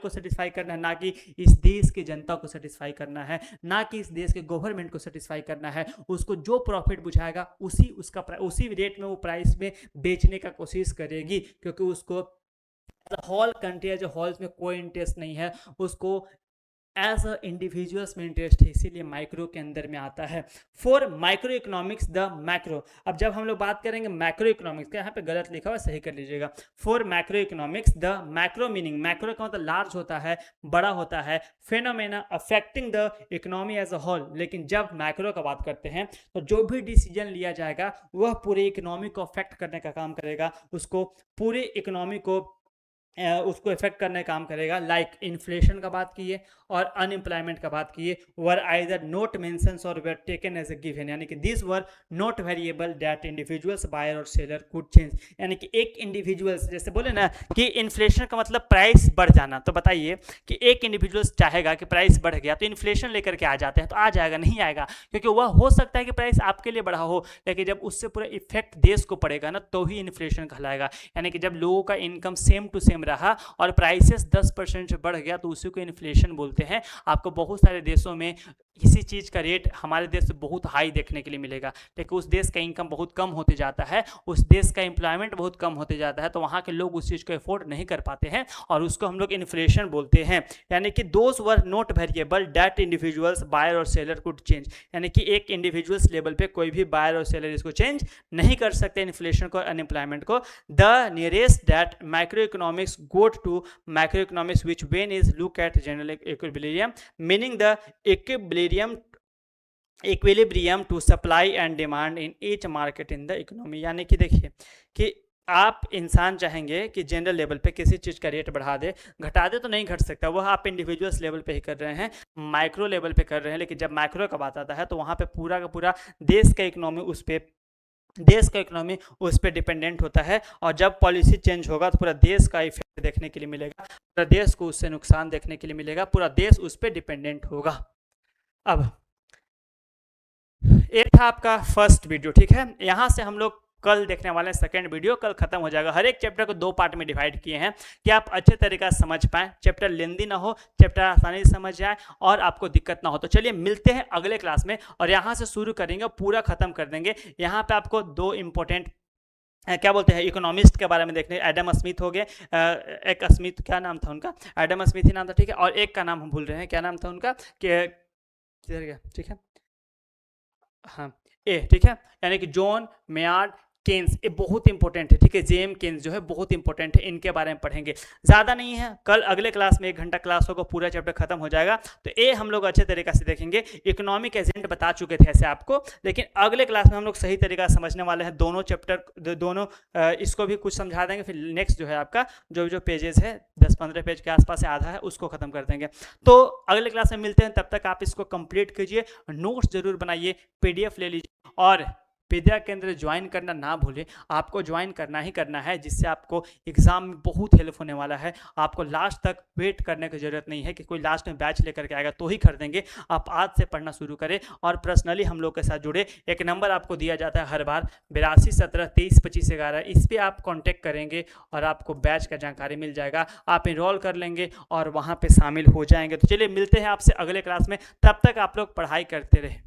को सेटिस्फाई करना है, ना कि इस देश की जनता को सेटिस्फाई करना है, ना कि इस देश के गवर्नमेंट को सेटिस्फाई करना है। उसको जो प्रॉफिट बुझाएगा उसी रेट में वो प्राइस में बेचने का कोशिश करेगी, क्योंकि उसको होल कंट्री एज हॉल्स में कोई इंटरेस्ट नहीं है, उसको एज अ इंडिविजुअल्स में इंटरेस्ट है, इसीलिए माइक्रो के अंदर में आता है। For micro economics the macro. अब जब हम लोग बात करेंगे मैक्रो इकोनॉमिक्स का, यहाँ पे गलत लिखा हुआ, सही कर लीजिएगा। For micro economics the macro meaning, macro का मतलब लार्ज होता है, बड़ा होता है, phenomena affecting the economy as a whole. लेकिन जब मैक्रो का बात करते हैं तो जो भी डिसीजन लिया जाएगा वह पूरे इकोनॉमी को अफेक्ट करने का काम करेगा, उसको पूरे इकोनॉमी को उसको इफेक्ट करने का काम करेगा। लाइक इन्फ्लेशन का बात किए और अनएम्प्लॉयमेंट का बात किए, वर आइदर नोट मेंशंस और were taken as a given, यानी कि this were not variable that individuals buyer और सेलर कुड चेंज। यानी कि एक इंडिविजुअल्स, जैसे बोले ना कि इन्फ्लेशन का मतलब प्राइस बढ़ जाना, तो बताइए कि एक इंडिविजुअल्स चाहेगा कि प्राइस बढ़ गया तो इन्फ्लेशन लेकर के आ जाते हैं, तो आ जाएगा, नहीं आएगा, क्योंकि वह हो सकता है कि प्राइस आपके लिए बढ़ा हो, लेकिन जब उससे पूरा इफेक्ट देश को पड़ेगा ना, तो ही इन्फ्लेशन कहलाएगा। यानी कि जब लोगों का इनकम सेम टू सेम रहा और प्राइसेस 10% से बढ़ गया तो उसी को इन्फ्लेशन बोलते हैं। आपको बहुत सारे देशों में किसी चीज़ का रेट हमारे देश से बहुत हाई देखने के लिए मिलेगा, लेकिन उस देश का इनकम बहुत कम होते जाता है, उस देश का एम्प्लॉयमेंट बहुत कम होते जाता है, तो वहाँ के लोग उस चीज़ को अफोर्ड नहीं कर पाते हैं और उसको हम लोग इन्फ्लेशन बोलते हैं। यानी कि those were not variable that individuals buyer और सेलर कुड चेंज, यानी कि एक इंडिविजुअल्स लेवल पे कोई भी बायर और सेलर इसको चेंज नहीं कर सकते, इन्फ्लेशन को, अनएम्प्लॉयमेंट को। The nearest that micro economics go to micro economics which when is look at general equilibrium, meaning the equilibrium to supply and demand in each market in the economy. यानी कि देखिए कि आप इंसान चाहेंगे कि जनरल लेवल पे किसी चीज़ का रेट बढ़ा दे, घटा दे, तो नहीं घट सकता, वह आप इंडिविजुअल्स लेवल पे ही कर रहे हैं, माइक्रो लेवल पे कर रहे हैं। लेकिन जब माइक्रो का बात आता है तो वहाँ पे पूरा का पूरा देश का इकोनॉमी उस पर डिपेंडेंट होता है, और जब पॉलिसी चेंज होगा तो पूरा देश का इफेक्ट देखने के लिए मिलेगा, पूरा देश को उससे नुकसान देखने के लिए मिलेगा, पूरा देश उस पर डिपेंडेंट होगा। अब ये था आपका फर्स्ट वीडियो, ठीक है। यहाँ से हम लोग कल देखने वाले हैं सेकंड वीडियो, कल खत्म हो जाएगा। हर एक चैप्टर को 2 पार्ट में डिवाइड किए हैं कि आप अच्छे तरीका से समझ पाएं, चैप्टर लेंदी ना हो, चैप्टर आसानी से समझ जाए और आपको दिक्कत ना हो। तो चलिए मिलते हैं अगले क्लास में और यहाँ से शुरू करेंगे, पूरा खत्म कर देंगे। यहाँ पे आपको 2 इंपॉर्टेंट क्या बोलते हैं इकोनॉमिस्ट के बारे में देखने, एडम स्मिथ हो गए, एक स्मिथ, क्या नाम था उनका, एडम स्मिथ ही नाम था, ठीक है, और एक का नाम हम भूल रहे हैं, क्या नाम था उनका, किधर गया, ठीक है, हाँ ठीक है, यानी कि जॉन मेयार्ड केन्स, ये बहुत इंपॉर्टेंट है, ठीक है। जेम केन्स जो है बहुत इंपॉर्टेंट है, इनके बारे में पढ़ेंगे, ज़्यादा नहीं है। कल अगले क्लास में 1 घंटा क्लास होगा, पूरा चैप्टर खत्म हो जाएगा, तो ये हम लोग अच्छे तरीके से देखेंगे। इकोनॉमिक एजेंट बता चुके थे ऐसे आपको, लेकिन अगले क्लास में हम लोग सही तरीका समझने वाले हैं दोनों चैप्टर, दोनों इसको भी कुछ समझा देंगे। फिर नेक्स्ट जो है आपका जो पेजेस है 10-15 पेज के आसपास से आधा है, उसको खत्म कर देंगे। तो अगले क्लास में मिलते हैं, तब तक आप इसको कंप्लीट कीजिए, नोट्स जरूर बनाइए, PDF ले लीजिए और विद्या केंद्र ज्वाइन करना ना भूलें, आपको ज्वाइन करना ही करना है, जिससे आपको एग्जाम में बहुत हेल्प होने वाला है। आपको लास्ट तक वेट करने की जरूरत नहीं है कि कोई लास्ट में बैच लेकर के आएगा तो ही खरीदेंगे। आप आज से पढ़ना शुरू करें और पर्सनली हम लोग के साथ जुड़े। एक नंबर आपको दिया जाता है हर बार 8217232511, इस पर आप कॉन्टेक्ट करेंगे और आपको बैच का जानकारी मिल जाएगा। आप इनरोल कर लेंगे और वहाँ पे शामिल हो जाएंगे। तो चलिए मिलते हैं आपसे अगले क्लास में, तब तक आप लोग पढ़ाई करते रहे।